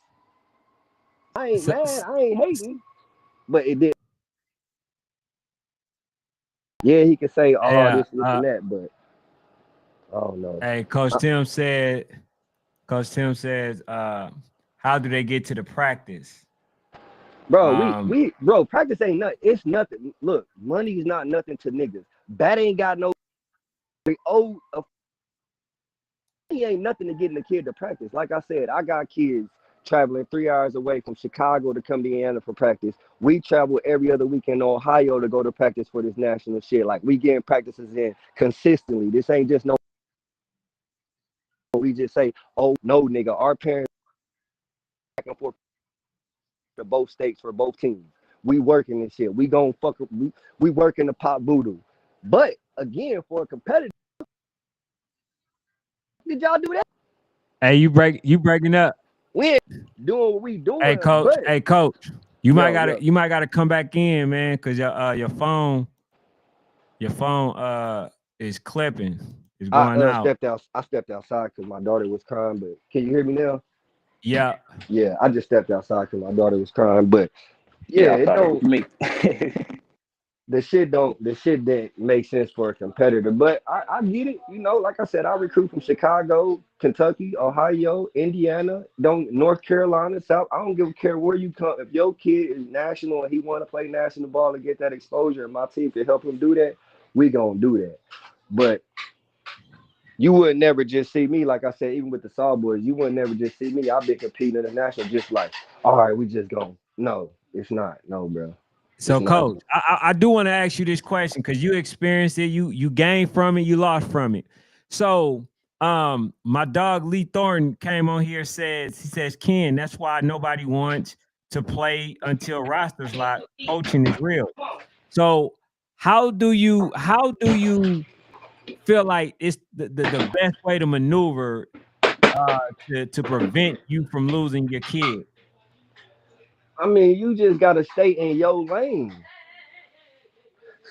I ain't mad, I ain't hating, but it did. Yeah, he can say, this and that, but I don't know. Hey, Coach Tim says, how do they get to the practice? Bro, bro, practice ain't nothing. It's nothing. Look, money's not nothing to niggas. Bat ain't got no he ain't nothing to getting the kid to practice. Like I said, I got kids traveling 3 hours away from Chicago to come to Indiana for practice. We travel every other weekend to Ohio to go to practice for this national shit. Like we getting practices in consistently. This ain't just no. We just say, oh no, nigga. Our parents back and forth to both states for both teams. We working this shit. We gon' we working the pop Voodoo. But again, for a competitor, did y'all do that? Hey, you breaking up. We ain't doing what we doing. Hey, coach. You might gotta come back in, man, because your phone is clipping. It's going out. I stepped outside because my daughter was crying, but can you hear me now? Yeah. Yeah, I just stepped outside because my daughter was crying, but yeah, it don't me. the shit that makes sense for a competitor. But I get it, you know, like I said, I recruit from Chicago, Kentucky, Ohio, Indiana, North Carolina, South. I don't care where you come. If your kid is national and he want to play national ball and get that exposure, and my team can help him do that, we gonna do that. But you would never just see me, like I said, even with the Saw Boys, you would never just see me. I've been competing in the national just like, all right, we just go. No, it's not. No, bro. So, Coach, I do want to ask you this question because you experienced it, you gained from it, you lost from it. So, my dog Lee Thornton came on here, says, Ken, that's why nobody wants to play until roster's locked. Coaching is real. So, how do you feel like it's the best way to maneuver to prevent you from losing your kid? I mean, you just gotta stay in your lane.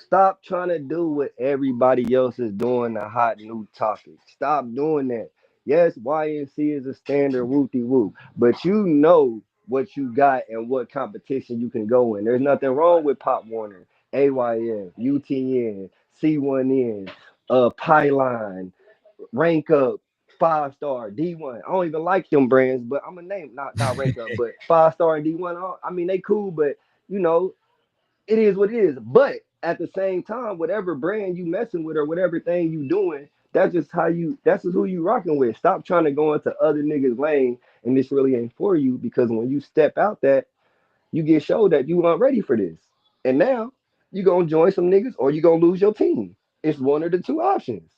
Stop trying to do what everybody else is doing, the hot new topic. Stop doing that. Yes, YNC is a standard whoopty whoop, but you know what you got and what competition you can go in. There's nothing wrong with Pop Warner, AYF, UTN, C1N, Pylon, Rank Up, 5-star, D1. I don't even like them brands, but I'm gonna name not Rank Up, but 5-star and D1. I mean, they cool, but you know, it is what it is. But at the same time, whatever brand you messing with or whatever thing you doing, That's just how you. That's just who you rocking with. Stop trying to go into other niggas' lane, and this really ain't for you. Because when you step out that, you get showed that you weren't ready for this, and now you gonna join some niggas or you gonna lose your team. It's one of the two options.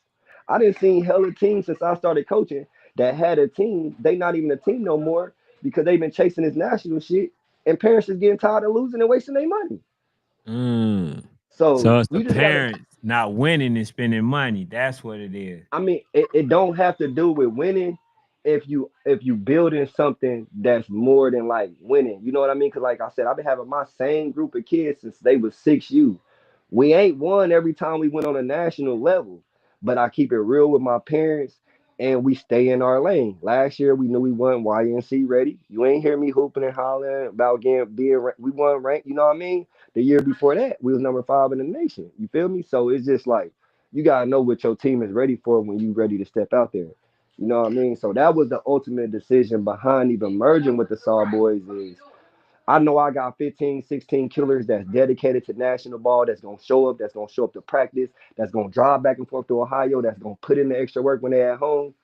I didn't see hella teams since I started coaching that had a team. They not even a team no more because they've been chasing this national shit, and parents is getting tired of losing and wasting their money. Mm. So So it's the you just gotta. parents not winning and spending money. That's what it is. I mean, it don't have to do with winning if you building something that's more than like winning. You know what I mean? Because like I said, I've been having my same group of kids since they was 6U. We ain't won every time we went on a national level, but I keep it real with my parents and we stay in our lane. Last year we knew we won YNC ready. You ain't hear me hooping and hollering about getting we won ranked. You know what I mean? The year before that we was number 5 in the nation. You feel me? So it's just like you gotta know what your team is ready for when you ready to step out there. You know what I mean? So that was the ultimate decision behind even merging with the Saw Boys is I know I got 15, 16 killers that's dedicated to national ball, that's gonna show up to practice, that's gonna drive back and forth to Ohio, that's gonna put in the extra work when they're at home.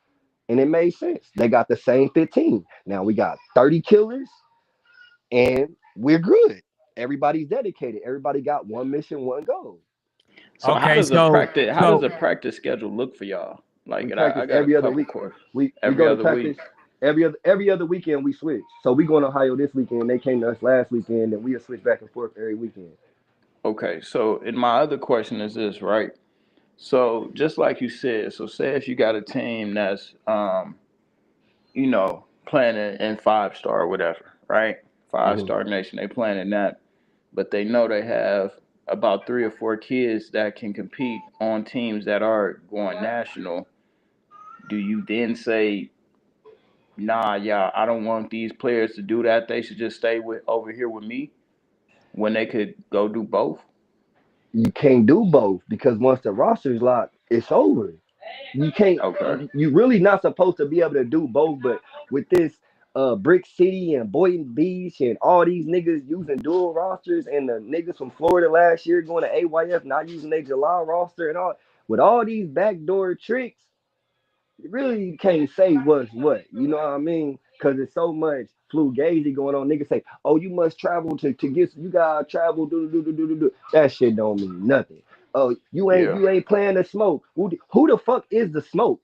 And it made sense. They got the same 15. Now we got 30 killers and we're good. Everybody's dedicated. Everybody got one mission, one goal. So Okay, so how does a practice schedule look for y'all? Like, We and I practice got a every other couple week. course We every go to other week. practice every other weekend. We switch. So we going to Ohio this weekend. They came to us last weekend, and we'll switch back and forth every weekend. Okay, so and my other question is this, right? So just like you said, so say if you got a team that's playing in 5 star or whatever, right? Five Hmm. star nation, they playing in that, but they know they have about 3 or 4 kids that can compete on teams that are going national. Do you then say, nah, yeah, I don't want these players to do that. They should just stay with over here with me when they could go do both? You can't do both because once the roster's locked, it's over. You can't. Okay. You really not supposed to be able to do both. But with this Brick City and Boynton Beach and all these niggas using dual rosters and the niggas from Florida last year going to AYF not using their July roster and all with all these backdoor tricks, you really can't say what's what. You know what I mean? Because there's so much flugazy going on. Niggas say, "Oh, you must travel to get. You gotta travel. Do. That shit don't mean nothing. Oh, you ain't Yeah. you ain't playing the smoke. Who the fuck is the smoke?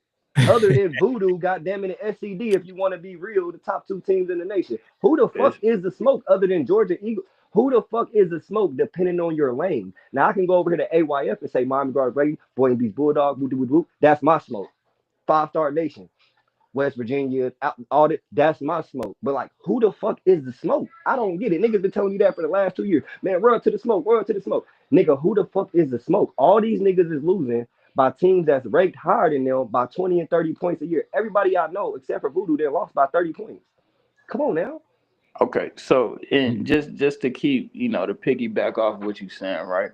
Other than Voodoo, goddamn it, and SCD. If you want to be real, the top 2 teams in the nation. Who the fuck It's is the smoke other than Georgia Eagle? Who the fuck is the smoke depending on your lane? Now I can go over here to AYF and say Miami Guard Brady, Boy Beach Bulldog, woo. That's my smoke. 5 star nation, West Virginia, all that. That's my smoke. But like, who the fuck is the smoke? I don't get it. Niggas been telling me that for the last 2 years. Man, run to the smoke, run to the smoke. Nigga, who the fuck is the smoke? All these niggas is losing by teams that's ranked higher than them by 20 and 30 points a year. Everybody I know, except for Voodoo, they lost by 30 points. Come on now. okay. So, and just to keep, to piggyback off what you're saying, right?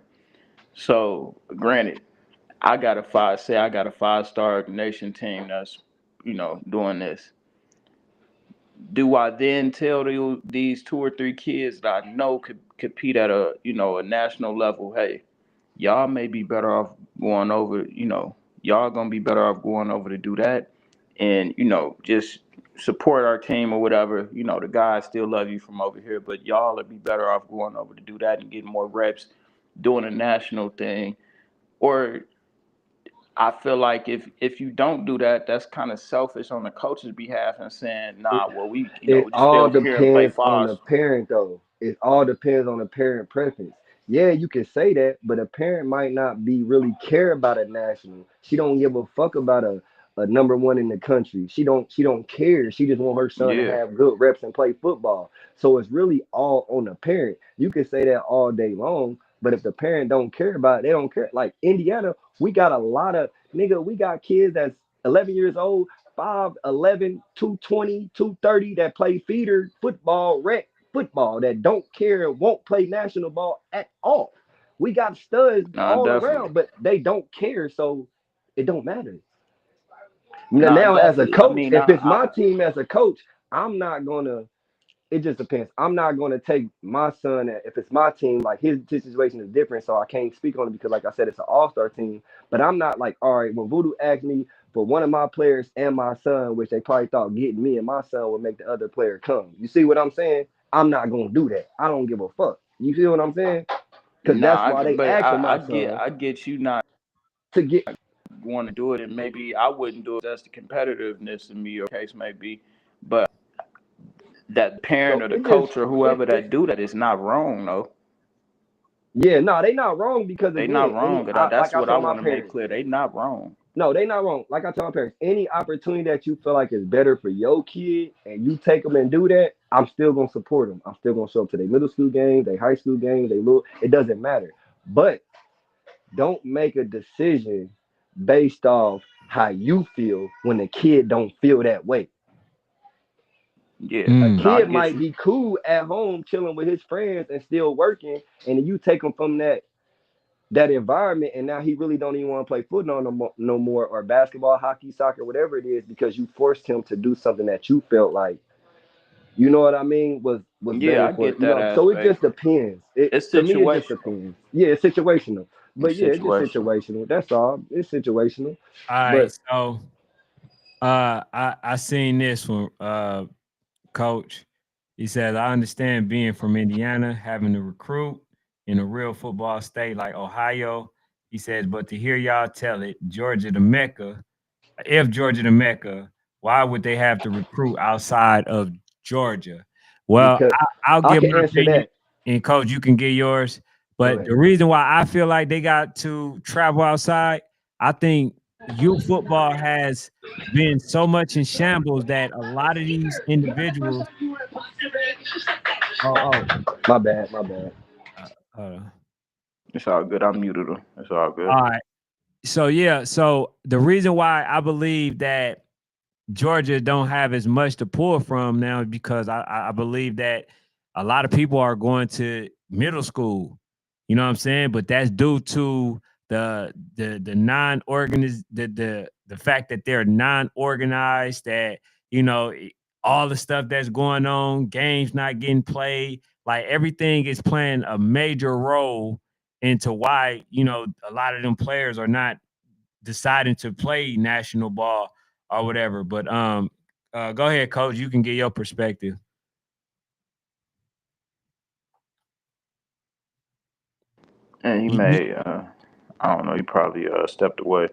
So, granted, I got a 5 star nation team that's, doing this. Do I then tell these 2 or 3 kids that I know could compete at a national level, hey, y'all may be better off going over, y'all gonna be better off going over to do that, and just support our team or whatever. The guys still love you from over here, but y'all would be better off going over to do that and getting more reps, doing a national thing. Or I feel like if you don't do that, that's kind of selfish on the coach's behalf and saying, It, nah, well we it we just stay all over here and play depends on the fives. parent, though. It all depends on the parent preference. Yeah, you can say that, but a parent might not be really care about a national. She don't give a fuck about a number 1 in the country. She don't care. She just want her son to Yeah. have good reps and play football. So it's really all on the parent. You can say that all day long, but if the parent don't care about it, they don't care. Like Indiana, we got a lot of nigga. We got kids that's 11 years old 5'11", 220, 230 that play feeder football, rec football that don't care and won't play national ball at all. We got studs Nah, all definitely. around, but they don't care, so it don't matter. Nah, Now, as a definitely. I coach, mean, if it's my team as a coach, I'm not gonna it just depends. I'm not going to take my son if it's my team. Like his situation is different, so I can't speak on it because, like I said, it's an all-star team. But I'm not like, all right, when Voodoo asked me for one of my players and my son, which they probably thought getting me and my son would make the other player come. You see what I'm saying? I'm not going to do that. I don't give a fuck. You feel what I'm saying? Because that's Nah, why they but asked for my I get you not to get. want to do it, and maybe I wouldn't do it. That's the competitiveness in me, or case may be. But that parent So or the it just coach or whoever that do that is not wrong, though. yeah, no, they not wrong because They not again, wrong. like That's I what I told my want to make parents. clear. They not wrong. No, they not wrong. Like I tell my parents, any opportunity that you feel like is better for your kid and you take them and do that, I'm still gonna support them. I'm still gonna show up to their middle school games, their high school games, they little. It doesn't matter. But don't make a decision based off how you feel when the kid don't feel that way. Yeah, A Mm. no, I kid get might you. be cool at home chilling with his friends and still working, and then you take him from that environment, and now he really don't even want to play football no more, or basketball, hockey, soccer, whatever it is, because you forced him to do something that you felt like, you know what I mean, was Yeah, better I for get that so it just aspect. depends. It It's to me it just situational. depends. Yeah, it's situational, but It's yeah, it's just situational. situational. That's all. It's situational, All right, but so I seen this one, coach. He says, I understand being from Indiana, having to recruit in a real football state like Ohio. He says, but to hear y'all tell it, Georgia the Mecca, if Georgia the Mecca, why would they have to recruit outside of Georgia? Well, because I'll I give can my answer opinion, that. and coach, you can get yours. Go But ahead. the reason why I feel like they got to travel outside, I think youth football has been so much in shambles that a lot of these individuals. Oh, My bad. My bad. hold on. It's all good. I muted them. It's all good. All right. So yeah, so the reason why I believe that Georgia don't have as much to pull from now is because I believe that a lot of people are going to middle school. You know what I'm saying? But that's due to the non-organized the fact that they're non-organized, that you know all the stuff that's going on, games not getting played, like everything is playing a major role into why, you know, a lot of them players are not deciding to play national ball or whatever. But go ahead, coach. You can get your perspective. And he You, may, I don't know, he probably stepped away.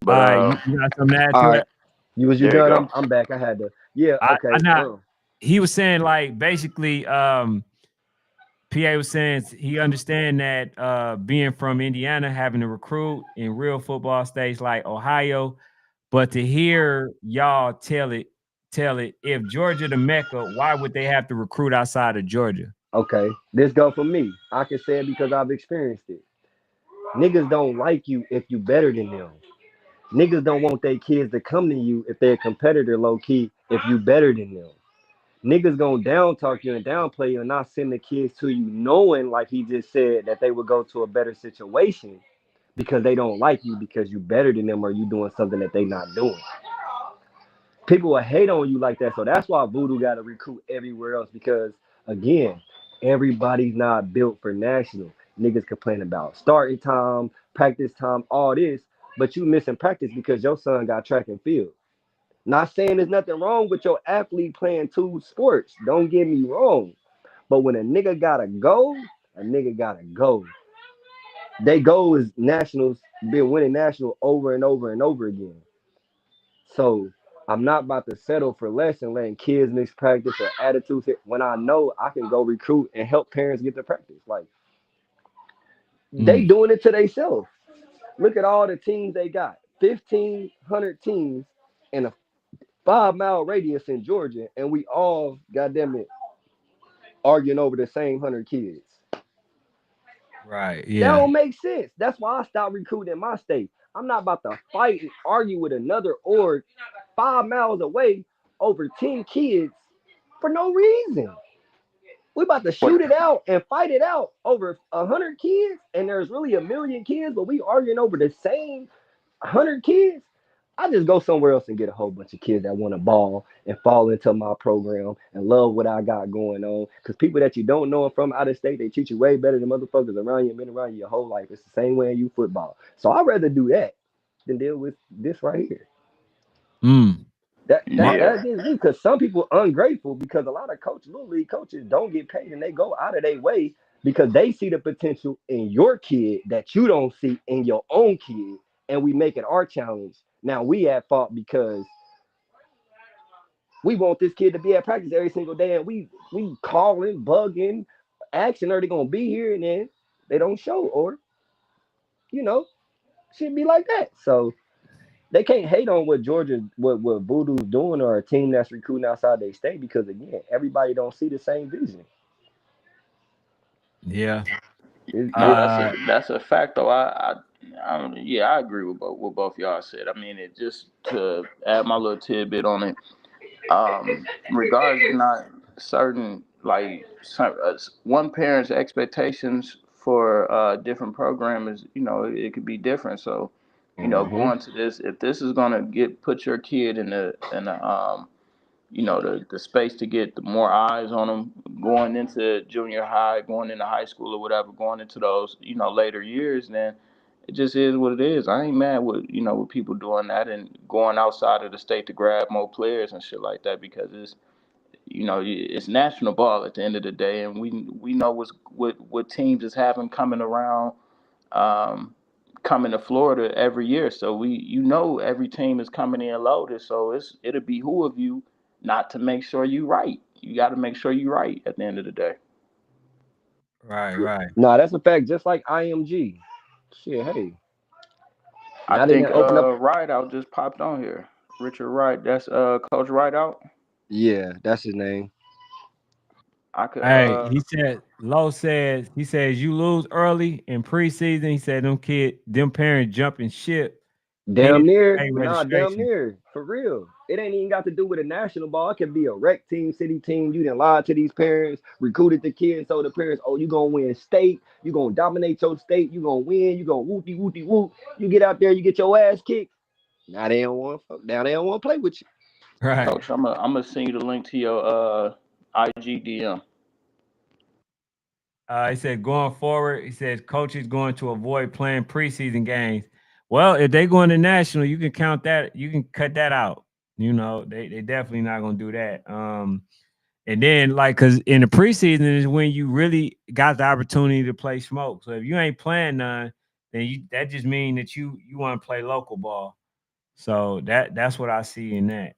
all But right, you got something to add All to right, it? you there you done? go. I'm back. I had to. Yeah. I Okay. not. He was saying like basically, PA was saying he understand that being from Indiana, having to recruit in real football states like Ohio, but to hear y'all tell it, if Georgia the Mecca, why would they have to recruit outside of Georgia? Okay. This go for me. I can say it because I've experienced it. Niggas don't like you if you better than them. Niggas don't want their kids to come to you if they're a competitor, low key, if you better than them. Niggas gonna down talk you and downplay you and not send the kids to you knowing, like he just said, that they would go to a better situation because they don't like you because you better than them or you doing something that they not doing. People will hate on you like that. So that's why Voodoo got to recruit everywhere else because, again, everybody's not built for national. Niggas complain about starting time, practice time, all this, but you missing practice because your son got track and field. Not saying there's nothing wrong with your athlete playing two sports. Don't get me wrong. But when a nigga gotta go, a nigga gotta go. They go is nationals, been winning national over and over and over again. So I'm not about to settle for less and letting kids mix practice or attitudes when I know I can go recruit and help parents get to practice. Like they Mm, doing it to themselves. Look at all the teams they got. 1,500 teams in a 5 mile radius in Georgia, and we all, goddamn it, arguing over the same 100 kids. right. That Yeah. don't make sense. That's why I stopped recruiting in my state. I'm not about to fight and argue with another org 5 miles away over 10 kids for no reason. We about to What? shoot it out and fight it out over 100 kids, and there's really a million kids, but we arguing over the same 100 kids. I just go somewhere else and get a whole bunch of kids that want to ball and fall into my program and love what I got going on. Because people that you don't know from out of state, they treat you way better than motherfuckers around you and been around you your whole life. It's the same way in you football. So I'd rather do that than deal with this right here. Mm. Yeah. That is me because some people ungrateful because a lot of coaches, little league coaches, don't get paid and they go out of their way because they see the potential in your kid that you don't see in your own kid, and we make it our challenge. Now we at fault because we want this kid to be at practice every single day, and we calling, bugging, asking are they gonna be here, and then they don't show, or you know, should be like that. So they can't hate on what Georgia, what Voodoo's doing, or a team that's recruiting outside their state because again, everybody don't see the same vision. Yeah. No, Uh that's a fact though. Yeah, I agree with both y'all said. I mean, it just to add my little tidbit on it. Regards to not certain one parent's expectations for different program is, it could be different. So, Mm-hmm. going to this, if this is gonna put your kid in the the space to get the more eyes on them going into junior high, going into high school or whatever, going into those later years, then it just is what it is. I ain't mad with with people doing that and going outside of the state to grab more players and shit like that because it's it's national ball at the end of the day, and we know what teams is having coming around, um, coming to Florida every year. So every team is coming in loaded. So it'll behoove you not to make sure you right. You got to make sure you right at the end of the day. right, right. Nah, that's a fact. Just like IMG, shit. Hey, I now they think didn't open up. Rideout just popped on here. Richard Wright, that's Coach Rideout. Yeah, that's his name. I could Hey, he says you lose early in preseason. He said them parents jumping ship, Damn hated near, pay nah, damn registration. near, for real. It ain't even got to do with a national ball. It could be a rec team, city team. You didn't lie to these parents, recruited the kids, told the parents, "Oh, you gonna win state. You gonna dominate your state. You gonna win. You gonna whoopty whoopty whoop." You get out there, you get your ass kicked. Now they don't want. Now they don't want to play with you. Right. Coach, I'm gonna send you the link to your IGDM. He said going forward, he says coaches going to avoid playing preseason games. Well, if they go into national, you can count that. You can cut that out. They definitely not gonna do that. And then like because in the preseason is when you really got the opportunity to play smoke. So if you ain't playing none, then that just mean that you want to play local ball. So that's what I see in that.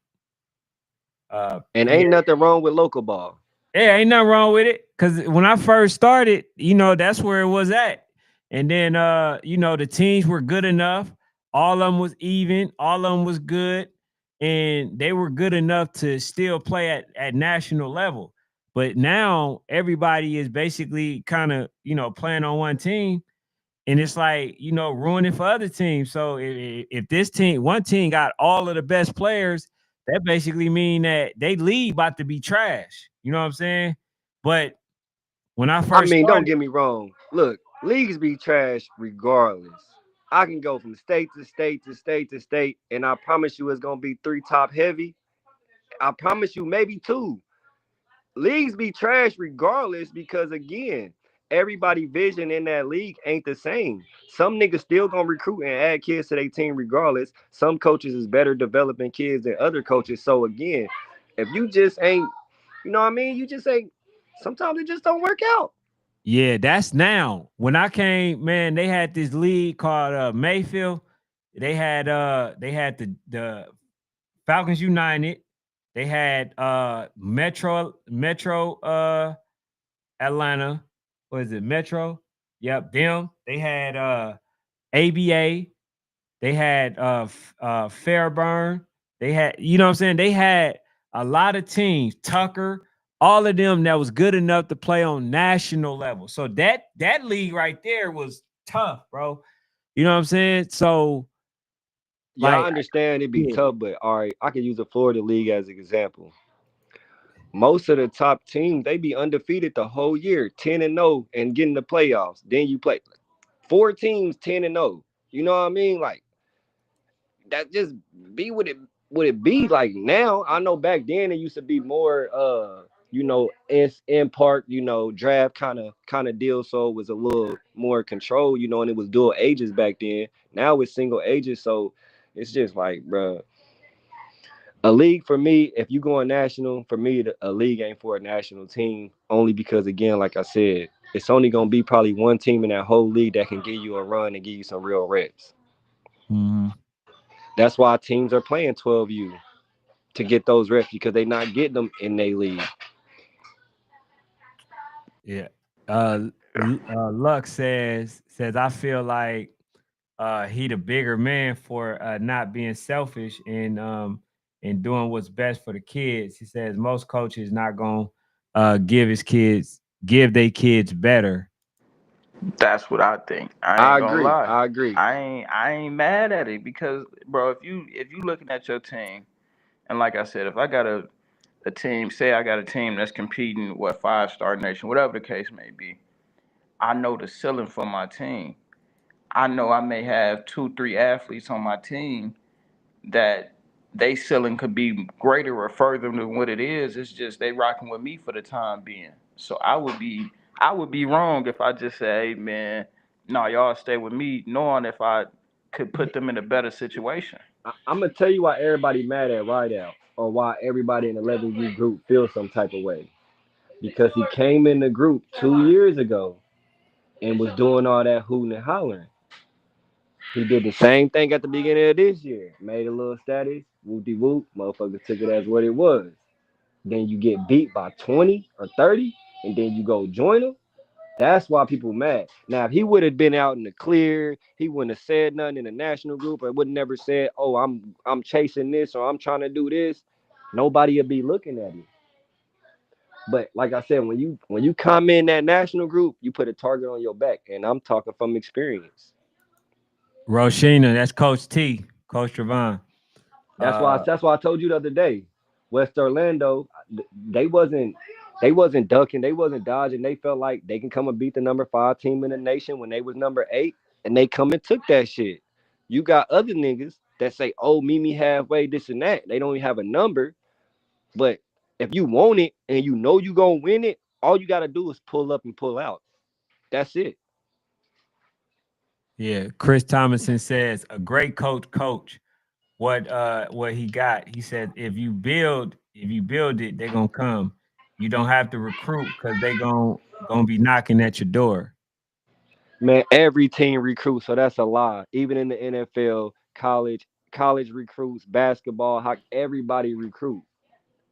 And Yeah, ain't nothing wrong with local ball. yeah, ain't nothing wrong with it. Cause when I first started, that's where it was at. And then the teams were good enough. All of them was even, all of them was good, and they were good enough to still play at national level. But now everybody is basically kind of, playing on one team, and it's like, ruining for other teams. So if one team got all of the best players, that basically mean that they league about to be trash. You know what I'm saying? But when I I first mean, don't started, get me wrong. Look, leagues be trash regardless. I can go from state to state to state to state, and I promise you it's gonna be three top heavy. I promise you maybe two. Leagues be trash regardless because again, everybody vision in that league ain't the same. Some niggas still gonna recruit and add kids to their team regardless. Some coaches is better developing kids than other coaches. So again, if you just ain't, you know what I mean, you just ain't. Sometimes it just don't work out. yeah, that's now. When I came, man, they had this league called Mayfield. They had the Falcons United. They had Metro Atlanta. What is it? Metro. Yep, them. They had ABA. They had Fairburn. They had, what I'm saying? They had a lot of teams, Tucker, all of them that was good enough to play on national level. So that league right there was tough, bro. You know what I'm saying? So Yeah, I like understand it'd be yeah, tough, but all right, I can use the Florida League as an example. Most of the top teams, they be undefeated the whole year, 10-0 and getting the playoffs. Then you play four teams 10-0. You know what I mean? Like that just be what it be like now. I know back then it used to be more in park, draft kind of deal, so it was a little more control, and it was dual ages back then. Now it's single ages, so it's just like, bruh, a league for me, if you going national, for me, a league ain't for a national team. Only because, again, like I said, it's only gonna be probably one team in that whole league that can give you a run and give you some real reps. Mm-hmm. That's why teams are playing 12U to get those reps because they not getting them in their league. Yeah. Luck says I feel like he the bigger man for not being selfish and doing what's best for the kids. He says most coaches not gonna give their kids better. That's what I think. I I ain't gonna agree. lie. I agree. I ain't mad at it because, bro, if you looking at your team, and like I said, if I got a team, say I got a team that's competing, what, 5-star nation, whatever the case may be, I know the ceiling for my team. I know I may have 2, 3 athletes on my team that they ceiling could be greater or further than what it is. It's just they rocking with me for the time being. So I would be wrong if I just say, hey man, no, y'all stay with me, knowing if I could put them in a better situation. I'm gonna tell you why everybody mad at Rideout, or why everybody in the 11U group feels some type of way. Because he came in the group 2 years ago and was doing all that hooting and hollering. He did the same thing at the beginning of this year. Made a little status, whoop de whoop. Motherfuckers took it as what it was. Then you get beat by 20 or 30, and then you go join them. That's why people mad. Now, if he would have been out in the clear, he wouldn't have said nothing in the national group, or would never said, "Oh, I'm chasing this," or "I'm trying to do this." Nobody would be looking at him. But like I said, when you come in that national group, you put a target on your back, and I'm talking from experience. Roshina, that's Coach T, Coach Trevon. Uh, That's why I told you the other day, West Orlando, they wasn't they wasn't ducking, they wasn't dodging. They felt like they can come and beat the number 5 team in the nation when they was number 8, and they come and took that shit. You got other niggas that say, "Oh, meet me halfway," this and that. They don't even have a number, but if you want it and you know you gonna win it, all you gotta do is pull up and pull out. That's it. yeah, Chris Thomason says a great coach. What he got? He said if you build it, they're gonna come. You don't have to recruit because they gonna be knocking at your door. Man, every team recruits, so that's a lie. Even in the NFL, college recruits, basketball, hockey, everybody recruit.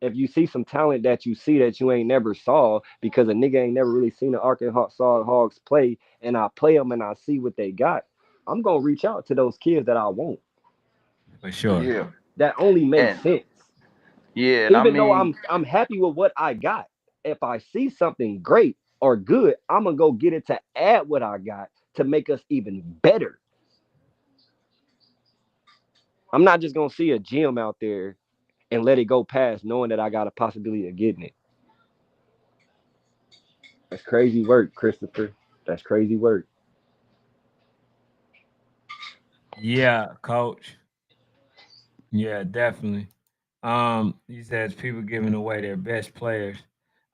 If you see some talent that you see that you ain't never saw, because a nigga ain't never really seen the Arkansas Hogs play, and I play them and I see what they got, I'm gonna reach out to those kids that I want. For sure. Yeah. That only makes And sense. yeah, and I Even though mean, I'm happy with what I got, if I see something great or good, I'm gonna go get it to add what I got to make us even better. I'm not just gonna see a gym out there and let it go past knowing that I got a possibility of getting it. That's crazy work, Christopher. That's crazy work. Yeah, coach. Yeah, definitely. He says people giving away their best players.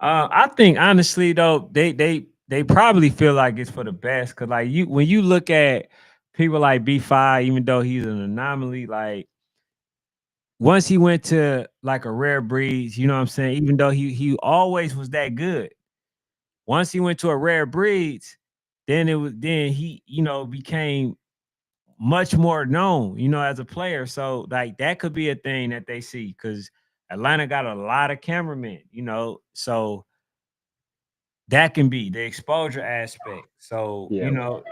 I think honestly though, they probably feel like it's for the best because like you when you look at people like B5, even though he's an anomaly, like once he went to like a rare breeds, you know what I'm saying? Even though he always was that good, once he went to a rare breeds, then he became much more known, as a player. So like that could be a thing that they see because Atlanta got a lot of cameramen, so that can be the exposure aspect. So Yeah, it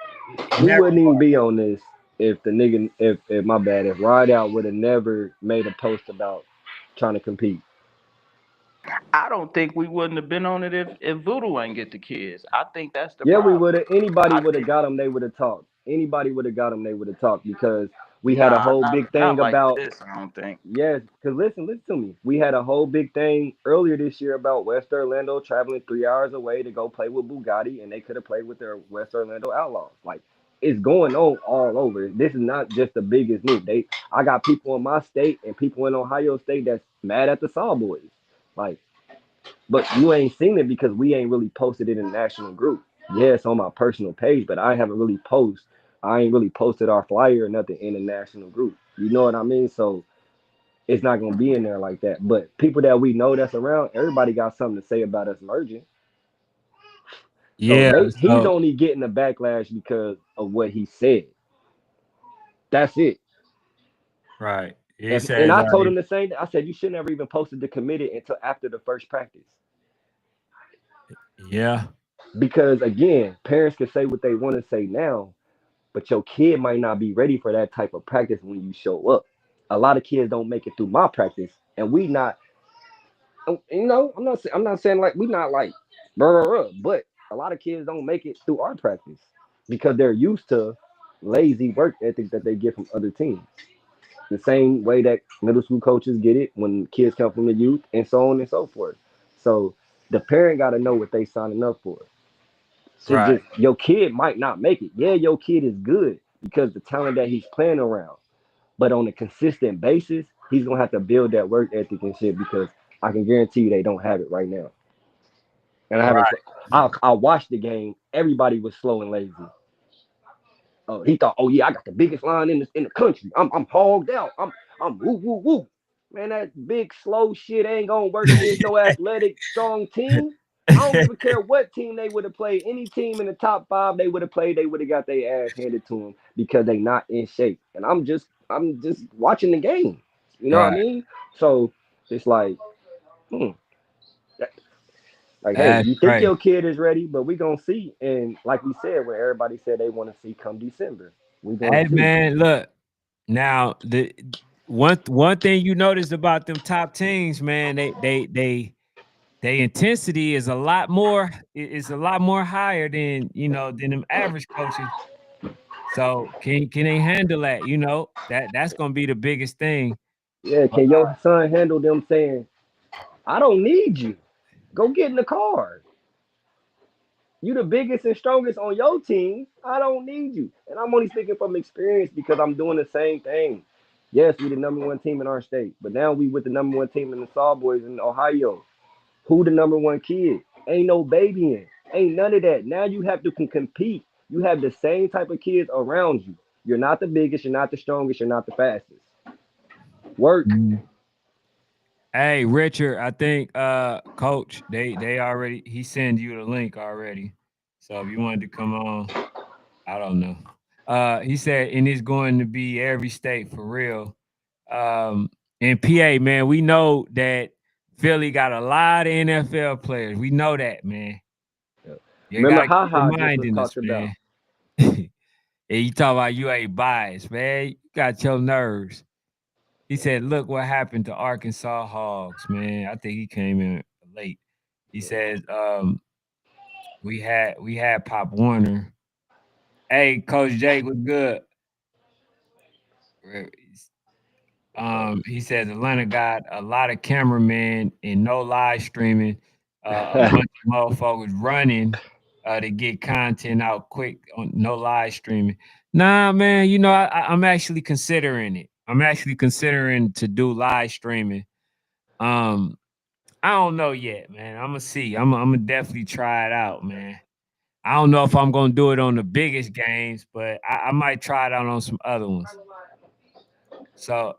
we never. wouldn't even be on this if the nigga, if my bad, if Rideout would have never made a post about trying to compete. I don't think we wouldn't have been on it if Voodoo ain't get the kids. I think that's the Yeah, we problem. would have. Anybody I would have think got them. They would have talked. Anybody would have got them. They would have talked because we had a nah, whole big not thing like about. this. I don't think. Yes, because listen to me. We had a whole big thing earlier this year about West Orlando traveling 3 hours away to go play with Bugatti, and they could have played with their West Orlando Outlaws. Like, it's going on all over. This is not just the biggest news. I got people in my state and people in Ohio State that's mad at the Saw Boys. Like, but you ain't seen it because we ain't really posted it in the national group. Yeah, it's on my personal page, but I haven't really post. I ain't really posted our flyer or nothing in the national group. You know what I mean? So it's not gonna be in there like that. But people that we know that's around, everybody got something to say about us merging. So Yeah. he's So only getting a backlash because of what he said. That's it. right. He And says, I told him the same thing. I said you should never even posted the committed until after the first practice. yeah. Because again, parents can say what they want to say now, but your kid might not be ready for that type of practice when you show up. A lot of kids don't make it through my practice, and we not. I'm not saying like we not like, but a lot of kids don't make it through our practice because they're used to lazy work ethic that they get from other teams. The same way that middle school coaches get it when kids come from the youth, and so on and so forth. So the parent got to know what they signing up for. Shit, Right. just your kid might not make it. Yeah, your kid is good because the talent that he's playing around. But on a consistent basis, he's gonna have to build that work ethic and shit because I can guarantee you they don't have it right now. And I haven't. Right. I watched the game. Everybody was slow and lazy. He thought, oh yeah, I got the biggest line in the country. I'm hogged out. I'm woo woo woo. Man, that big slow shit ain't gonna work against no athletic strong team. I don't give a care what team they would have played. Any team in the top five they would have played, they would have got their ass handed to them because they not in shape. And I'm just watching the game. You know what I Right. mean? So it's like, hmm, like, hey, That's you think crazy. your kid is ready, but we gonna see. And like we said, when everybody said they want to see come December, we gonna Hey see. man, look. Now the one thing you notice about them top teams, man, they intensity is a lot more is a lot more higher than than them average coaches. So can they handle that? That's gonna be the biggest thing. Yeah, But can your son handle them saying, I don't need you. Go get in the car. You the biggest and strongest on your team. I don't need you. And I'm only speaking from experience because I'm doing the same thing. Yes, we the number one team in our state, but now we with the number one team in the Saw Boys in Ohio. Who the number one kid? Ain't no babying. Ain't none of that. Now you have to compete. You have the same type of kids around you. You're not the biggest. You're not the strongest. You're not the fastest. Work. Mhm. Hey Richard, I think coach, they already he sent you the link already. So if you wanted to come on, I don't know. He said, and it's going to be every state for real. In PA, man, we know that Philly got a lot of NFL players. We know that, man. You Remember, gotta keep Haha just was reminding us, talked about. man. And you talk about you ain't biased, man. You got your nerves. He said, "Look what happened to Arkansas Hogs, man. I think he came in late." He says, "We had Pop Warner. Hey, Coach Jake was good. He says Atlanta got a lot of cameramen and no live streaming. A bunch of motherfuckers running to get content out quick on no live streaming. Nah, man, I'm actually considering it. I'm actually considering to do live streaming. Um, I don't know yet, man. I'm gonna see. I'm gonna definitely try it out, man. I don't know if I'm gonna do it on the biggest games, but I might try it out on some other ones. So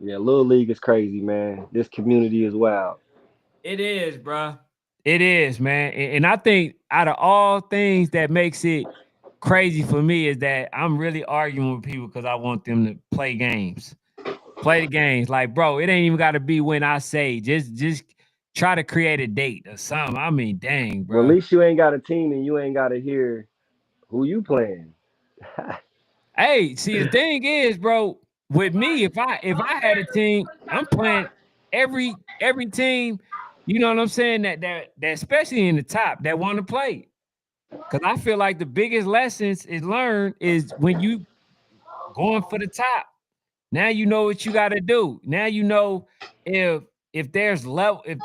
Yeah, Little League is crazy, man. This community is wild. it is, bro. It is, man. And I think out of all things that makes it crazy for me is that I'm really arguing with people because I want them to play games. Play the games. Like, bro, it ain't even gotta be when I say. Just try to create a date or something. I mean, dang, Well, at bro. least you ain't got a team and you ain't got to hear who you playing. Hey, see, the thing is, bro, with me, if I had a team, I'm playing every team, you know what I'm saying, that especially in the top that want to play. Because I feel like the biggest lessons is learned is when you going for the top. Now you know what you got to do. Now you know if if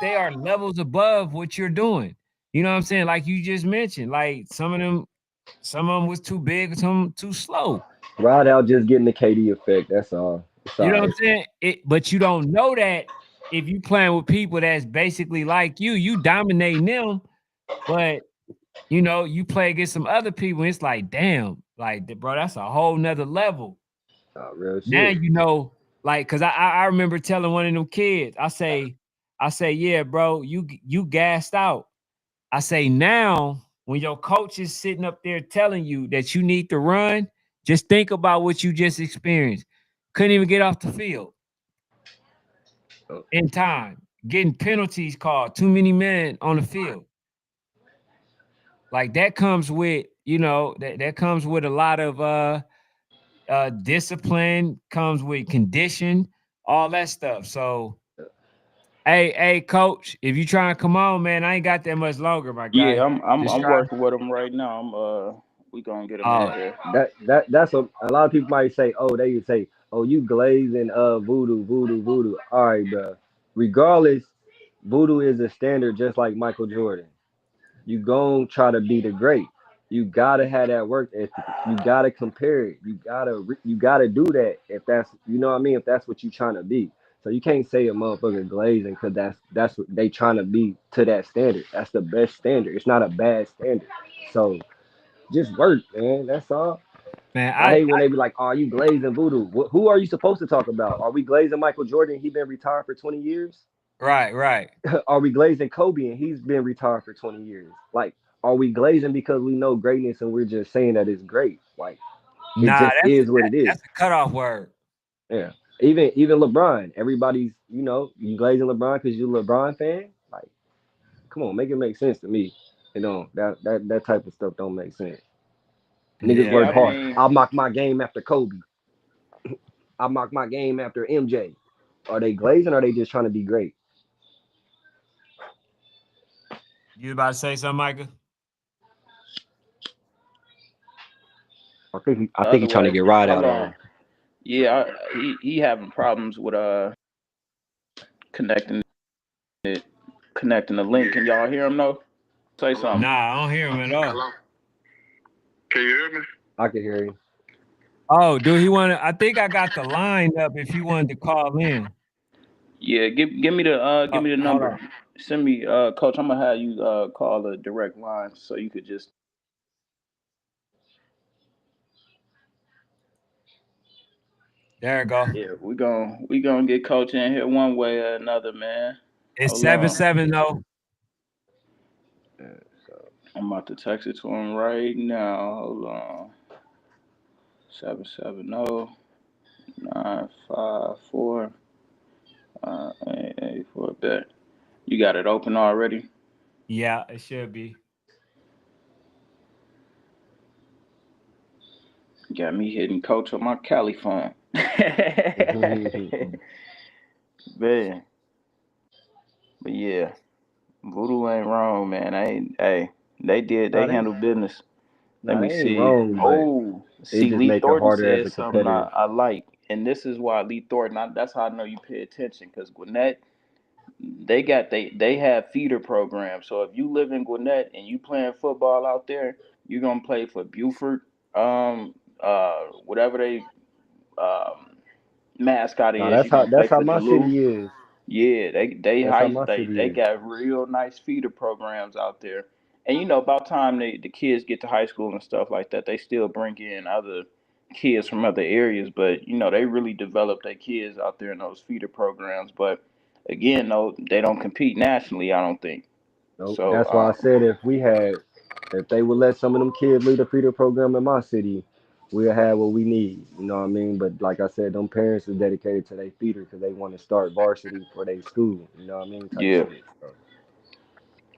they are levels above what you're doing. You know what I'm saying? Like you just mentioned, like some of them. Some of them was too big, some too slow. Ride out just getting the KD effect. That's all. It's You all know what right. I'm saying? But you don't know that if you playing with people that's basically like you dominating them, but you know, you play against some other people, and it's like, damn, like, bro, that's a whole nother level. Real Now shit. you know, like, cause I remember telling one of them kids, I say, yeah, bro, you gassed out. I say now, when your coach is sitting up there telling you that you need to run, just think about what you just experienced. Couldn't even get off the field in time, getting penalties called, too many men on the field. Like that comes with, you know, that comes with a lot of discipline, comes with condition, all that stuff. So hey, coach, if you trying to come on, man, I ain't got that much longer, my Yeah, guy. Just I'm try. working with him right now. We gonna get him in Oh, here. That's a lot of people might say, oh, they would say, oh, you glazing voodoo. All right, bro. Regardless, voodoo is a standard just like Michael Jordan. You gon' try to be the great. You gotta have that work ethic. You gotta compare it. You gotta do that if that's you know what I mean. If that's what you trying to be. So you can't say a motherfucker glazing because that's what they trying to be to that standard. That's the best standard. It's not a bad standard. So just work, man. That's all. man, I hate when they be like, "Oh, you glazing voodoo." Who are you supposed to talk about? Are we glazing Michael Jordan? He been retired for 20 years. right. Are we glazing Kobe and he's been retired for 20 years? Like, are we glazing because we know greatness and we're just saying that it's great? Like, it Nah, just is what it is. that's a cutoff word. Yeah. Even LeBron, everybody's you glazing LeBron because you're a LeBron fan. Like, come on, make it make sense to me. You know that type of stuff don't make sense. Niggas Yeah, Yeah, work I man. hard. mean, I'll mock my game after Kobe. I mock my game after MJ. Are they glazing or are they just trying to be great? You about to say something, Micah? I the think other he's trying to way. get ride Hold out on. on. Yeah, he having problems with connecting it, connecting the link. Can y'all hear him? No. Say something. Nah, I don't hear him at all. Hello? Can you hear me? I can hear you. Oh, do he want to? I think I got the line up if he wanted to call in. Yeah, give me the Hold number. on. Send me, coach. I'm gonna have you call the direct line so you could just. There you go. Yeah, we gonna get coach in here one way or another, man. It's Hold on. 770. Yeah, so I'm about to text it to him right now. Hold on. 770-954 884 bet. You got it open already? Yeah, it should be. Got me hitting coach on my Cali phone. Man. But yeah, Voodoo ain't wrong, man. Hey, they nah, they handle business. Let nah, me they ain't see. wrong, but Oh, it see, just Lee make it Thornton harder as said a something competitor. I like. And this is why Lee Thornton, that's how I know you pay attention. Because Gwinnett, they have feeder programs. So if you live in Gwinnett and you playing football out there, you're gonna play for Buford, whatever they mascot Nah, is. You're gonna play that's how for my Duluth. city is. Yeah, That's how my city they is. got real nice feeder programs out there. And about time the kids get to high school and stuff like that, they still bring in other kids from other areas, but they really develop their kids out there in those feeder programs. But again, though, they don't compete nationally, I don't think. Nope. So That's why I said if they would let some of them kids lead the feeder program in my city, we'll have what we need. You know what I mean? But like I said, them parents is dedicated to their feeder because they want to start varsity for their school. You know what I mean? Type yeah. shit. So,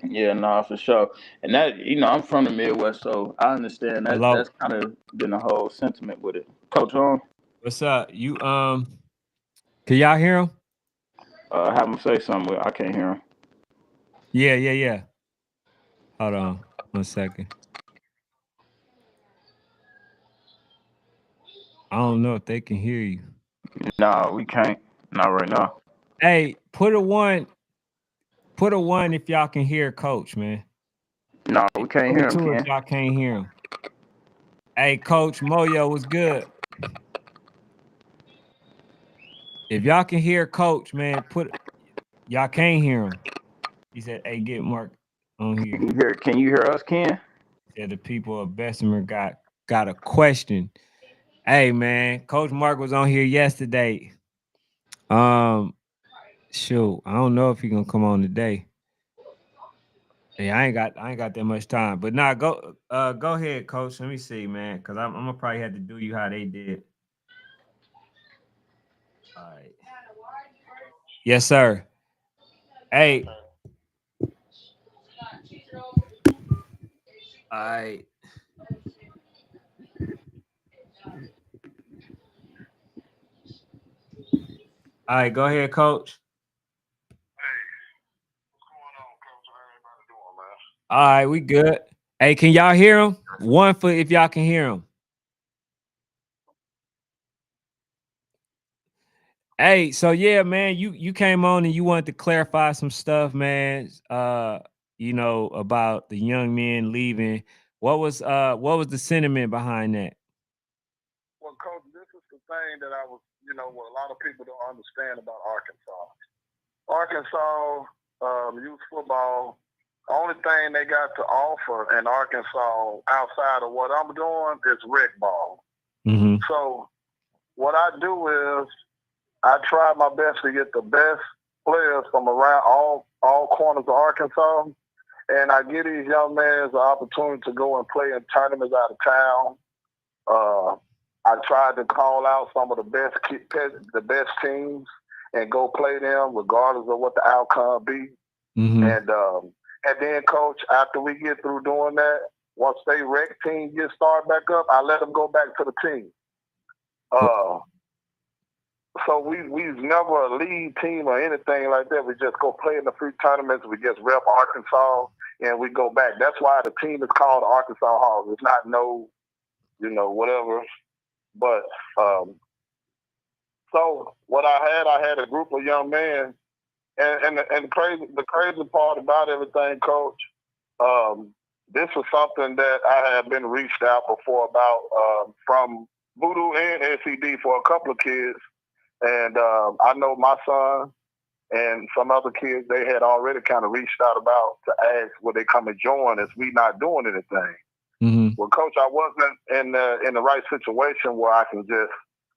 Yeah, nah, for sure. And that, I'm from the Midwest, so I understand that Hello. that's kind of been the whole sentiment with it. Coach on, What's up? Can y'all hear him? have him say something. I can't hear him. Yeah. Hold on 1 second. I don't know if they can hear you. Nah, we can't. Not right now. Hey, put a one if y'all can hear Coach, man. No, we can't Put a hear him, two if Ken. y'all can't hear him. Hey, Coach Moyo was good. If y'all can hear Coach, man, y'all can't hear him. He said, "Hey, get Mark on here." Can you hear us, Ken? He said the people of Bessemer got a question. Hey, man, Coach Mark was on here yesterday. Shoot, I don't know if he gonna come on today. Hey, I ain't got that much time. But nah, go ahead, Coach. Let me see, man, because I'm gonna probably have to do you how they did. All right. Yes, sir. Hey. All right. All right, go ahead, Coach. All right, we good. Hey, can y'all hear him? One for if y'all can hear him. Hey, so yeah, man, you came on and you wanted to clarify some stuff, man. About the young men leaving. What was the sentiment behind that? Well, Coach, this is the thing that what a lot of people don't understand about Arkansas. Arkansas youth football, the only thing they got to offer in Arkansas outside of what I'm doing is rec ball. Mm-hmm. So what I do is I try my best to get the best players from around all corners of Arkansas, and I give these young men the opportunity to go and play in tournaments out of town. I tried to call out some of the best teams and go play them regardless of what the outcome be. Mm-hmm. And then, Coach, after we get through doing that, once they rec team get started back up, I let them go back to the team. So we've never a lead team or anything like that. We just go play in the free tournaments. We just rep Arkansas and we go back. That's why the team is called Arkansas Hogs. It's not whatever. But so what I had a group of young men, and the crazy part about everything, Coach, this was something that I had been reached out before about from Voodoo and SED for a couple of kids. And I know my son and some other kids, they had already kind of reached out about to ask would they come and join us. We not doing anything. Mm-hmm. Well, Coach, I wasn't in the right situation where I can just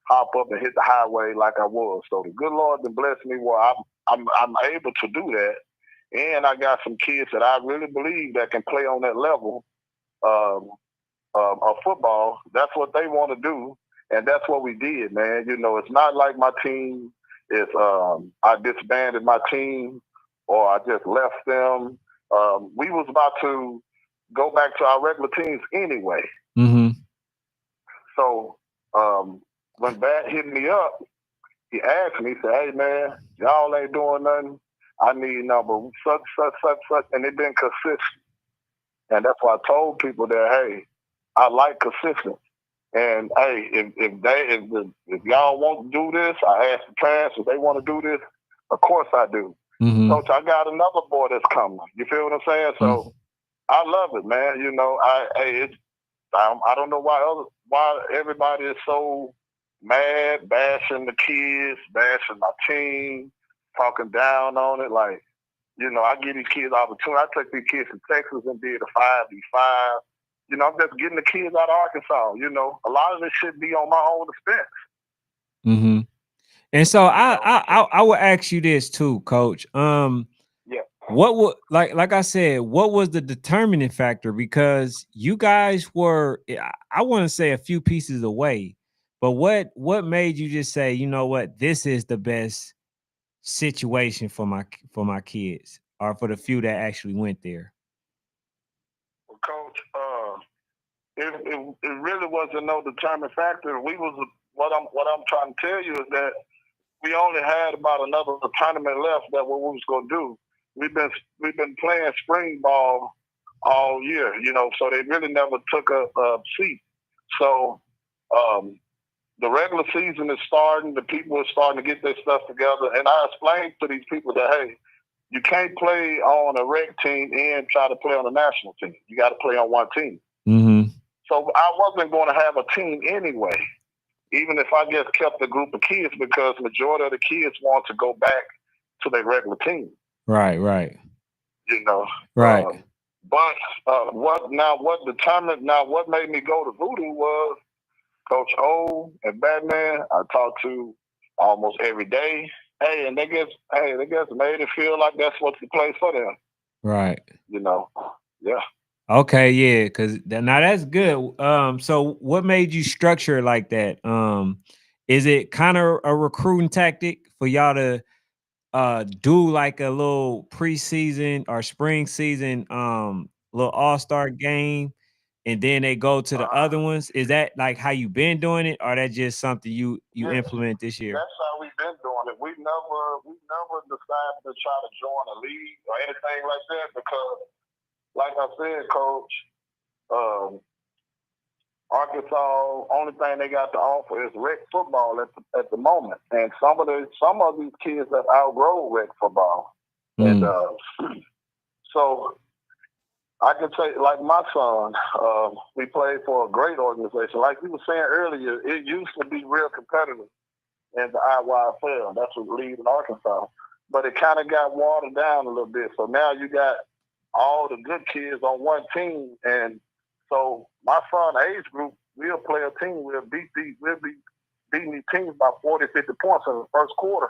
hop up and hit the highway like I was. So the good Lord has blessed me where I'm able to do that. And I got some kids that I really believe that can play on that level of football. That's what they want to do. And that's what we did, man. It's not like my team is, I disbanded my team or I just left them. We was about to go back to our regular teams anyway. Mm-hmm. So when Bat hit me up, he asked me, he said, "Hey, man, y'all ain't doing nothing. I need number such, and it been consistent." And that's why I told people that, hey, I like consistency. And hey, if y'all want to do this, I asked the parents if they want to do this. Of course I do. Mm-hmm. Coach, I got another boy that's coming. You feel what I'm saying? So I love it, man. I don't know why everybody is so mad, bashing the kids, bashing my team, talking down on it. Like, I give these kids opportunity. I took these kids to Texas and did a 5v5. I'm just getting the kids out of Arkansas. A lot of this should be on my own expense. Mm-hmm. And so I will ask you this too, Coach. Yeah. What would like I said, what was the determining factor? Because you guys were, I want to say, a few pieces away, but what made you just say, you know what, this is the best situation for my kids, or for the few that actually went there? Well, Coach, it really wasn't no determining factor. What I'm trying to tell you is that we only had about another tournament left that what we was gonna do. We've been playing spring ball all year, so they really never took a seat. So the regular season is starting. The people are starting to get their stuff together, and I explained to these people that, hey, you can't play on a rec team and try to play on a national team. You got to play on one team. Mm-hmm. So I wasn't going to have a team anyway, even if I just kept a group of kids, because majority of the kids want to go back to their regular team. Right, right. You know. Right. But what made me go to Voodoo was Coach O and Batman. I talked to almost every day. Hey, and they just made it feel like that's what's the place for them. Right. You know. Yeah. Okay, yeah, because now that's good. So what made you structure it like that? Is it kind of a recruiting tactic for y'all to do like a little preseason or spring season little all-star game, and then they go to the other ones? Is that like how you been doing it, or that just something you Yes, implement this year? that's how we've been doing it. We never decided to try to join a league or anything like that, because, like I said, Coach, Arkansas, only thing they got to offer is rec football at the moment, and some of these kids have outgrown rec football, and so I can say, like my son, we played for a great organization. Like you were saying earlier, it used to be real competitive in the IYFL. That's what league in Arkansas, but it kind of got watered down a little bit. So now you got all the good kids on one team, and so my son age group, we'll play a team. We'll be beating these teams by 40, 50 points in the first quarter,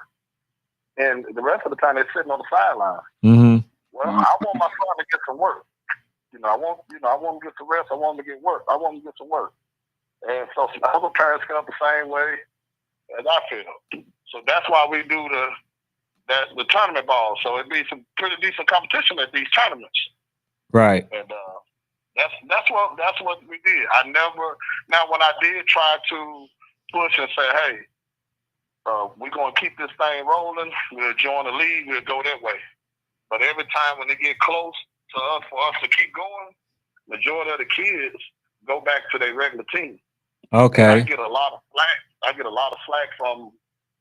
and the rest of the time they're sitting on the sideline. Mm-hmm. Well, I want my son to get some work. I want him to get some rest. I want him to get work. I want him to get some work. And so some other parents feel the same way as I feel. So that's why we do the tournament ball. So it'd be some pretty decent competition at these tournaments. Right. And that's what we did. Now when I did try to push and say, hey, we're gonna keep this thing rolling, we'll join the league, we'll go that way. But every time when they get close to us, for us to keep going, majority of the kids go back to their regular team. Okay. And I get a lot of flack from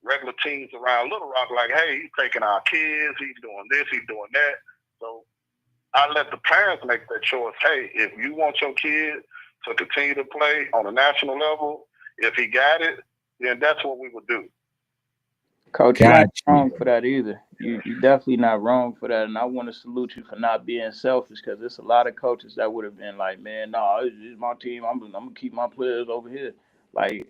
regular teams around Little Rock, like, hey, he's taking our kids, he's doing this, he's doing that. So I let the parents make that choice. Hey, if you want your kid to continue to play on a national level, if he got it, then that's what we would do. Coach, you ain't wrong for that either. You definitely not wrong for that, and I want to salute you for not being selfish, because there's a lot of coaches that would have been like, man, no, it's my team. I'm gonna keep my players over here. Like,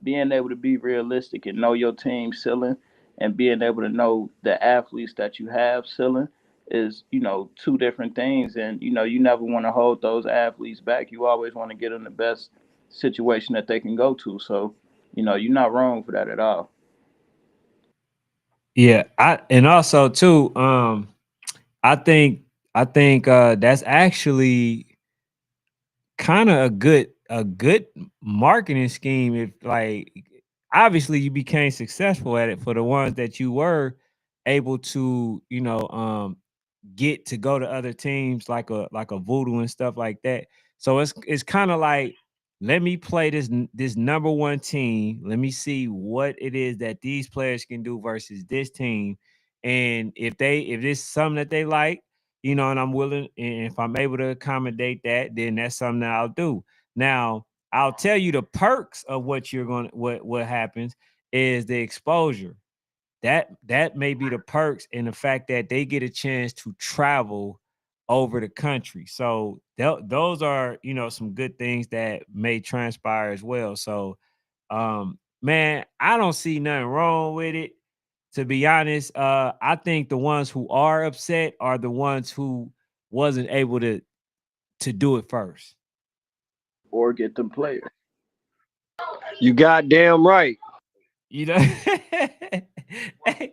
being able to be realistic and know your team ceiling, and being able to know the athletes that you have ceiling is, two different things. And you never want to hold those athletes back. You always want to get them the best situation that they can go to. So, you're not wrong for that at all. Yeah, and also too, I think that's actually kind of a good marketing scheme. If, like, obviously you became successful at it for the ones that you were able to, get to go to other teams like a Voodoo and stuff like that. So it's kind of like, let me play this number one team. Let me see what it is that these players can do versus this team. And if it's something that they like, and I'm willing, and if I'm able to accommodate that, then that's something that I'll do. Now, I'll tell you the perks of what happens is the exposure. That may be the perks, and the fact that they get a chance to travel over the country. So those are, some good things that may transpire as well. So man, I don't see nothing wrong with it, to be honest. I think the ones who are upset are the ones who wasn't able to do it first or get them players. You goddamn right. You know. Well, Coach,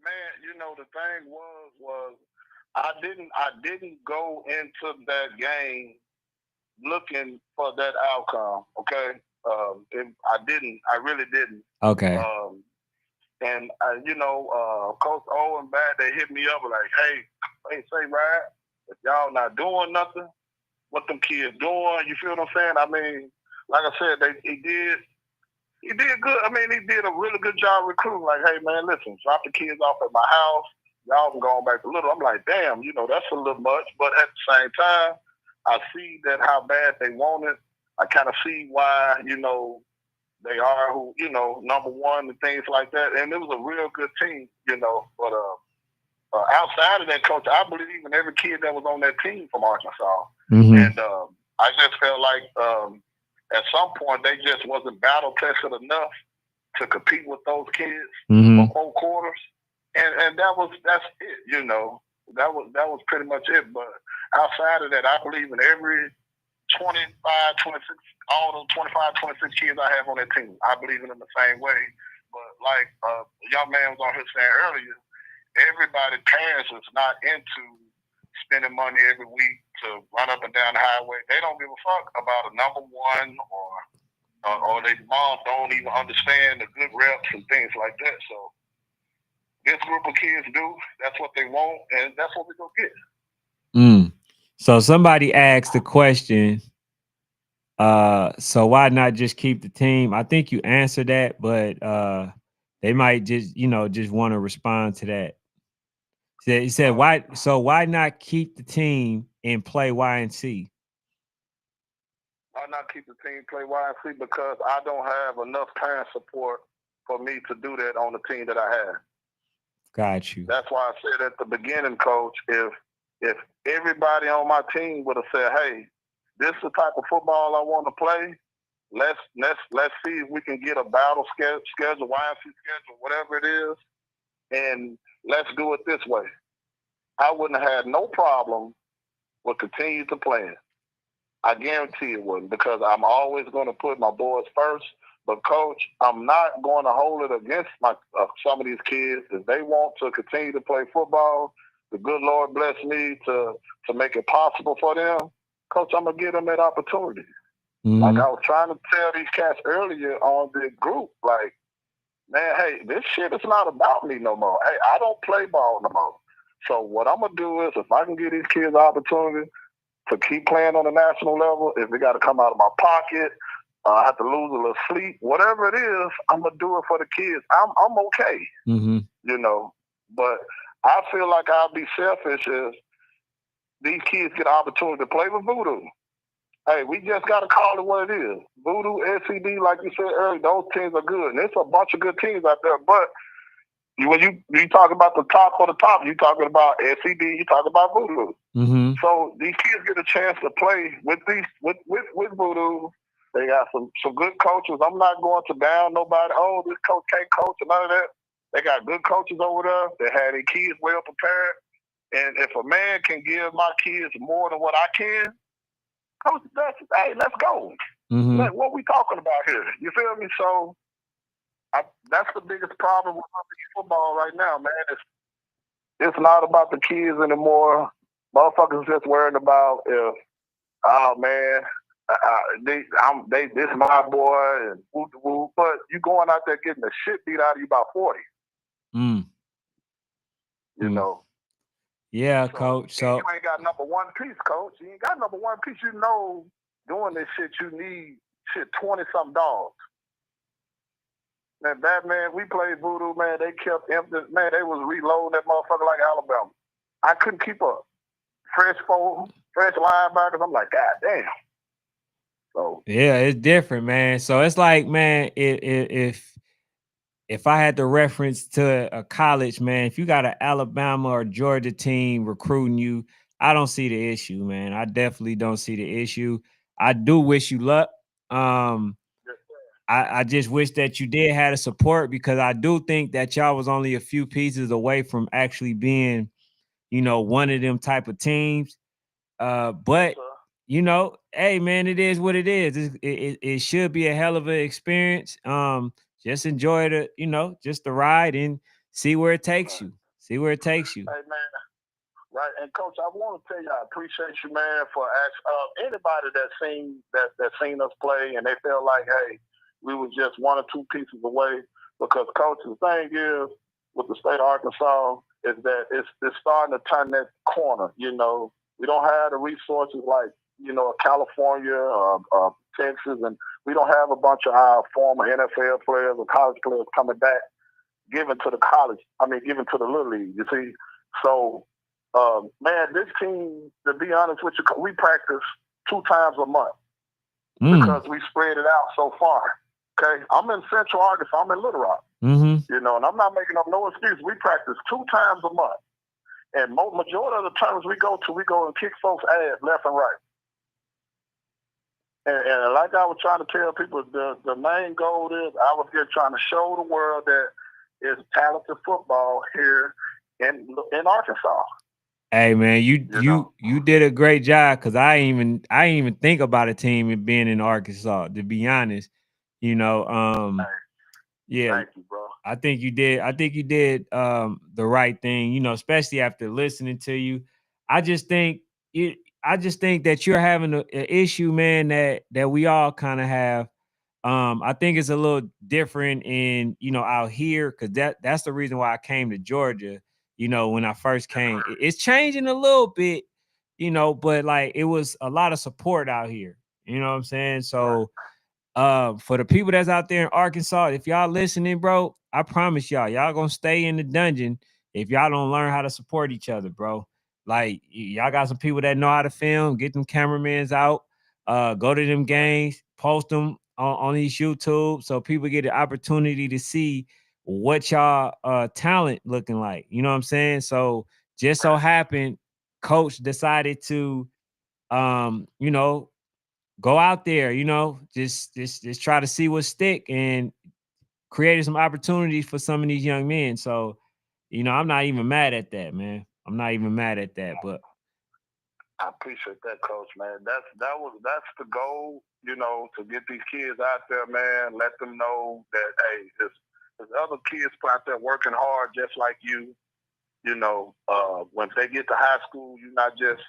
man, the thing was I didn't go into that game looking for that outcome. Okay, I really didn't. Okay. And Coach O and Bad, they hit me up like, hey, say, Ryan, if y'all not doing nothing, what them kids doing? You feel what I'm saying? I mean, like I said, he did good. I mean, he did a really good job recruiting. Like, hey, man, listen, drop the kids off at my house. Y'all can go back to Little. I'm like, damn, that's a little much. But at the same time, I see that how bad they want it. I kind of see why, they are who, number one and things like that. And it was a real good team, but outside of that, coach, I believe in every kid that was on that team from Arkansas. Mm-hmm. And I just felt like at some point they just wasn't battle tested enough to compete with those kids for 4 quarters. And that's it, That was pretty much it. But outside of that, I believe in every 25, 26, all those 25, 26 kids I have on that team. I believe in them the same way. But like a young man was on here saying earlier, everybody, parents is not into spending money every week to run up and down the highway. They don't give a fuck about a number one or their mom don't even understand the good reps and things like that. So this group of kids do. That's what they want, and that's what we're going to get. So somebody asked the question, so why not just keep the team? I think you answered that, but they might just, just want to respond to that. He said, why not keep the team and play YNC? Why not keep the team play YNC? Because I don't have enough parent support for me to do that on the team that I have. Got you. That's why I said at the beginning, coach, if everybody on my team would have said, hey, this is the type of football I want to play, let's see if we can get a battle schedule, YNC schedule, whatever it is, and let's do it this way. I wouldn't have had no problem with continuing to play it. I guarantee it wouldn't, because I'm always going to put my boys first. But, coach, I'm not going to hold it against some of these kids. If they want to continue to play football, the good Lord bless me to make it possible for them. Coach, I'm going to give them that opportunity. Like I was trying to tell these cats earlier on the group, like, man, hey, this shit is not about me no more. Hey, I don't play ball no more. So what I'm going to do is, if I can give these kids the opportunity to keep playing on the national level, if it got to come out of my pocket, I have to lose a little sleep, whatever it is, I'm going to do it for the kids. I'm okay, But I feel like I'll be selfish if these kids get an opportunity to play with Voodoo. Hey, we just got to call it what it is. Voodoo, SCD, like you said earlier, those teams are good. And there's a bunch of good teams out there. But when you talk about the top of the top, you talking about SCD, you talking about Voodoo. So these kids get a chance to play with Voodoo. They got some good coaches. I'm not going to down nobody. Oh, this coach can't coach and none of that. They got good coaches over there. They had their kids well prepared. And if a man can give my kids more than what I can, coach, hey, let's go. What we talking about here? You feel me? So that's the biggest problem with football right now, man. It's not about the kids anymore. Motherfuckers just worried about if, oh man, this my boy and woo, but you going out there getting the shit beat out of you by 40. Yeah, so, coach. So you ain't got number one piece, coach. You ain't got number one piece. Doing this shit, you need 20-something dogs. Man, Batman, we played Voodoo, man. They kept empty. Man, they was reloading that motherfucker like Alabama. I couldn't keep up. Fresh linebackers. I'm like, God damn. So yeah, it's different, man. So it's like, man, if I had to reference to a college, man, if you got an Alabama or Georgia team recruiting you, I don't see the issue, man. I definitely don't see the issue. I do wish you luck. I just wish that you did have the support, because I do think that y'all was only a few pieces away from actually being, one of them type of teams. But hey man, it is what it is. It should be a hell of an experience. Just enjoy just the ride and see where it takes you. Hey man, right. And coach, I want to tell you, I appreciate you, man, for anybody that seen us play and they feel like, hey, we was just 1 or 2 pieces away. Because coach, the thing is with the state of Arkansas is that it's starting to turn that corner. We don't have the resources like, California or Texas, and we don't have a bunch of our former NFL players or college players coming back, given to the Little League, you see. So Man, this team, to be honest with you, we practice 2 times a month because we spread it out so far. Okay, I'm in Central Arkansas. I'm in Little Rock. You know, and I'm not making up no excuse. We practice 2 times a month, and majority of the times we go and kick folks' ass left and right. And like I was trying to tell people, the main goal is I was just trying to show the world that it's talented football here in Arkansas. Hey man, you did a great job, because I ain't even think about a team being in Arkansas, to be honest. You know, yeah. Thank you, bro. I think you did the right thing, you know, especially after listening to you. I just think that you're having an issue, man, that we all kind of have. I think it's a little different in, you know, out here, because that's the reason why I came to Georgia. You know, when I first came, it's changing a little bit, you know, but like it was a lot of support out here. You know what I'm saying? So for the people that's out there in Arkansas, if y'all listening, bro, I promise y'all gonna stay in the dungeon if y'all don't learn how to support each other, bro. Like y'all got some people that know how to film, get them cameramans out, go to them games, post them on these YouTube, so people get the opportunity to see what y'all talent looking like. You know what I'm saying? So just so happened, coach decided to you know, go out there, you know, just try to see what stick, and created some opportunities for some of these young men. So, you know, I'm not even mad at that, man. I'm not even mad at that, but I appreciate that, Coach, man. That's the goal, you know, to get these kids out there, man. Let them know that, hey, there's other kids out there working hard just like you. You know, when they get to high school, you're not just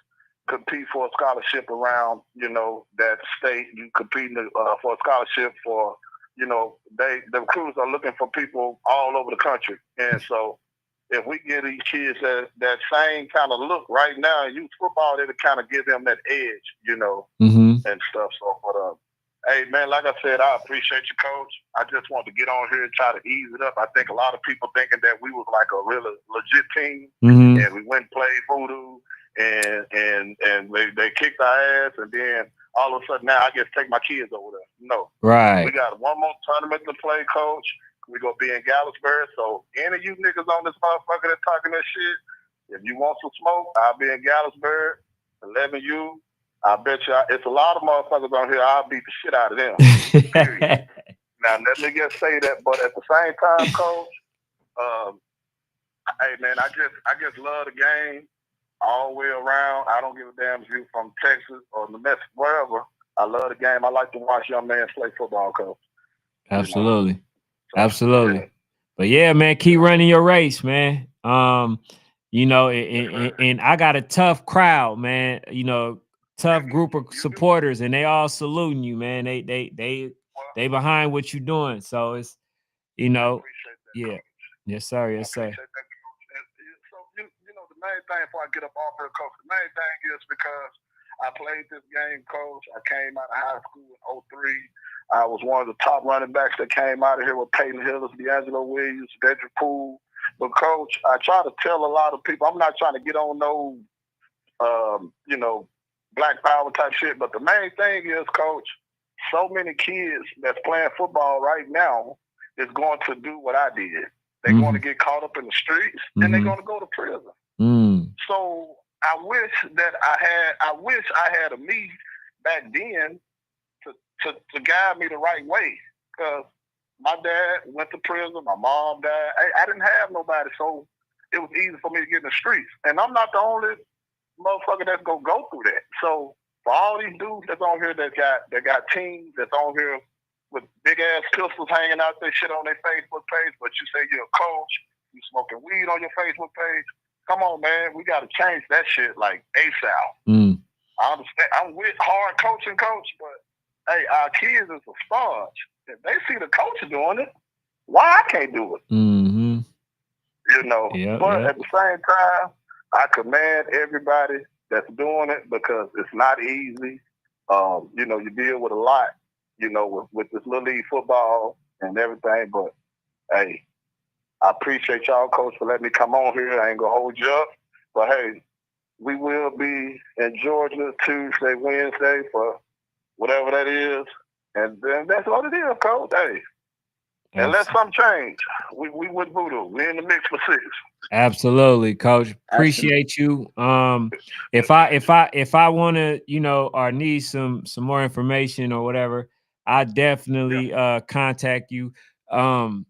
compete for a scholarship around, you know, that state. You competing for a scholarship for, you know, the recruiters are looking for people all over the country. And so if we get these kids that same kind of look right now in youth football, it'll kind of give them that edge, you know, and stuff. So, but hey, man, like I said, I appreciate you, Coach. I just want to get on here and try to ease it up. I think a lot of people thinking that we was like a really legit team, and we went and played Voodoo, and they kicked our ass, and then all of a sudden now I just take my kids over there. No. right. We got one more tournament to play, Coach. We're going to be in Gallusburg. So any of you niggas on this motherfucker that talking that shit, if you want some smoke, I'll be in Gallusburg, 11U. I bet you it's a lot of motherfuckers on here. I'll beat the shit out of them. Period. Now, let me just say that, but at the same time, Coach, hey, man, I just love the game all the way around. I don't give a damn if you're from Texas or New Mexico, wherever. I love the game. I like to watch young men play football, Coach. Absolutely. You know? Absolutely. Yeah. But yeah, man, keep running your race, man. You know, and I got a tough crowd, man. You know, tough group of supporters, and they all saluting you, man. They behind what you're doing. So it's, you know, yeah. Yes, sir. Yes, sir. So, you know, the main thing before I get up off here, Coach, the main thing is because I played this game, Coach. I came out of high school in 03. I was one of the top running backs that came out of here with Peyton Hillis, D'Angelo Williams, Dedrick Poole. But, Coach, I try to tell a lot of people, I'm not trying to get on no, you know, black power type shit. But the main thing is, Coach, so many kids that's playing football right now is going to do what I did. They're going to get caught up in the streets, and they're going to go to prison. So I wish I had a me back then to guide me the right way, because my dad went to prison, my mom died. I didn't have nobody, so it was easy for me to get in the streets. And I'm not the only motherfucker that's gonna go through that. So for all these dudes that's on here that got teams that's on here with big ass pistols hanging out their shit on their Facebook page, but you say you're a coach, you smoking weed on your Facebook page. Come on, man, we got to change that shit like ASAP. I understand. I'm with hard coaching, Coach, but hey, our kids is a sponge. If they see the coach doing it, why I can't do it? You know. But at the same time, I commend everybody that's doing it, because it's not easy. You know, you deal with a lot, you know, with this little league football and everything. But hey, I appreciate y'all, Coach, for letting me come on here. I ain't gonna hold you up, but hey, we will be in Georgia Tuesday, Wednesday for whatever that is. And then that's what it is, Coach. Hey, unless something change, we with Voodoo. We in the mix for 6. Absolutely, Coach. Appreciate you. If I want to, or need some more information or whatever, I definitely contact you. And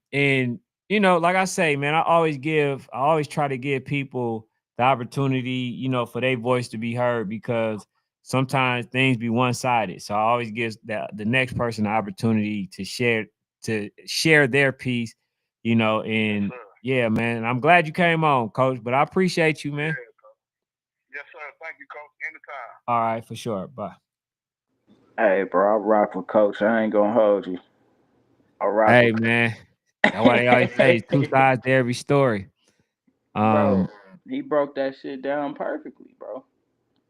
like I say, man, I always try to give people the opportunity, for their voice to be heard, because sometimes things be one-sided. So I always give the next person the opportunity to share their piece, and yeah, man. I'm glad you came on, Coach, but I appreciate you, man. Yes, sir. Thank you, Coach. Anytime. All right, for sure. Bye. Hey, bro, I rock with Coach. I ain't gonna hold you. I rock Hey, with man. That's why they always say it's two sides to every story. Bro, he broke that shit down perfectly, bro.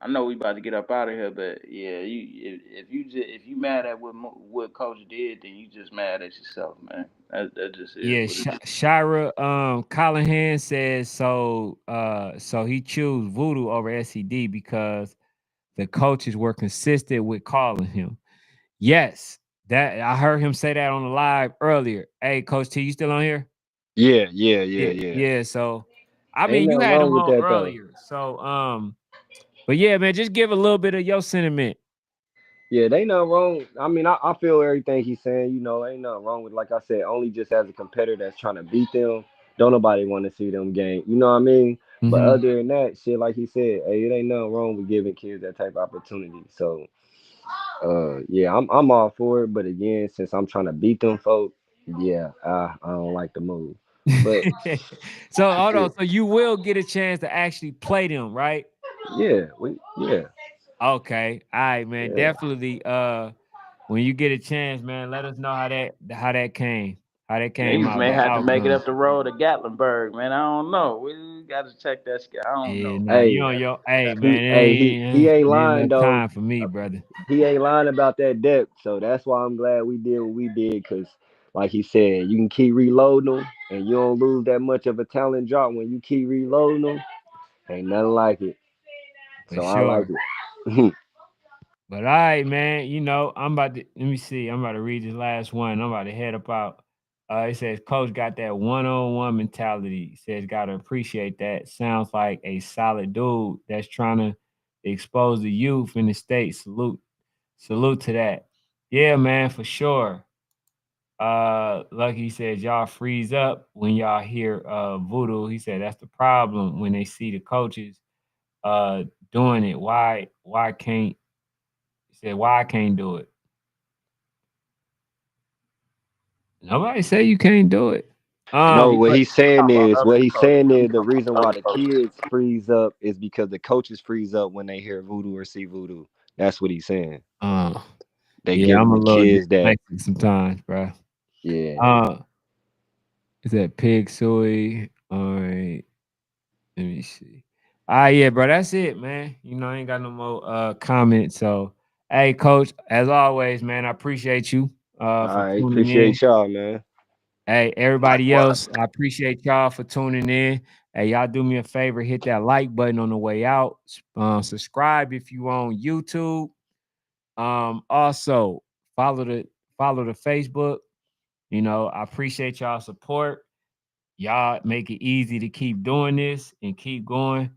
I know we about to get up out of here, but yeah, if you mad at what Coach did, then you just mad at yourself, man. That just is Yeah, what it is. Shira Callahan says so he chose Voodoo over SED because the coaches were consistent with calling him. Yes, that I heard him say that on the live earlier. Hey, Coach T, you still on here? Yeah. Yeah. So I Ain't mean, you nothing had wrong him with on that though. earlier. So but yeah, man, just give a little bit of your sentiment. Yeah, they nothing wrong. I mean, I feel everything he's saying. Ain't nothing wrong with, like I said, only just as a competitor that's trying to beat them. Don't nobody want to see them game. You know what I mean? But Mm-hmm. other than that, shit, like he said, hey, it ain't nothing wrong with giving kids that type of opportunity. So, yeah, I'm all for it. But again, since I'm trying to beat them folk, yeah, I don't like the move. But So hold shit, on. So you will get a chance to actually play them, right? yeah. Okay. All right, man. Yeah. Definitely. When you get a chance, man, let us know how that came. How that came Niggas out, may that have to make it outcome. up the road to Gatlinburg, man. I don't know. We got to check that shit. I don't Yeah, know. nah, you Hey, on your hey man, he ain't it ain't lying enough though. time for me, brother. He ain't lying about that depth. So that's why I'm glad we did what we did. Cause like he said, you can keep reloading them, and you don't lose that much of a talent drop when you keep reloading them. Ain't nothing like it. For So I like sure. it. But all right, man. I'm about to let me see. I'm about to read this last one. I'm about to head up out. It says coach got that one-on-one mentality. Says gotta appreciate that. Sounds like a solid dude that's trying to expose the youth in the state. Salute to that. Yeah, man, for sure. Lucky says y'all freeze up when y'all hear voodoo. He said that's the problem when they see the coaches uh doing it. Why can't he said why I can't do it? Nobody say you can't do it. No, He what he's saying he is the talking reason about why other the coaches. kids freeze up is because the coaches freeze up when they hear voodoo or see voodoo. That's what he's saying. Uh They yeah, I'm giving a the little kids that, dyslexic sometimes, bro. yeah. Uh is that pig soy? All right, let me see. Yeah, bro, that's it, man. I ain't got no more comments. So hey coach, as always, man, I appreciate you for I tuning in. appreciate y'all, man. Hey, everybody Likewise. else, I appreciate y'all for tuning in. Hey, y'all do me a favor, hit that like button on the way out. Subscribe if you on YouTube. Also follow the Facebook. I appreciate y'all support. Y'all make it easy to keep doing this and keep going.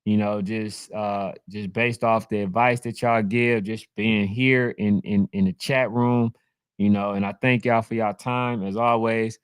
Just based off the advice that y'all give, just being here in the chat room. And I thank y'all for y'all time as always.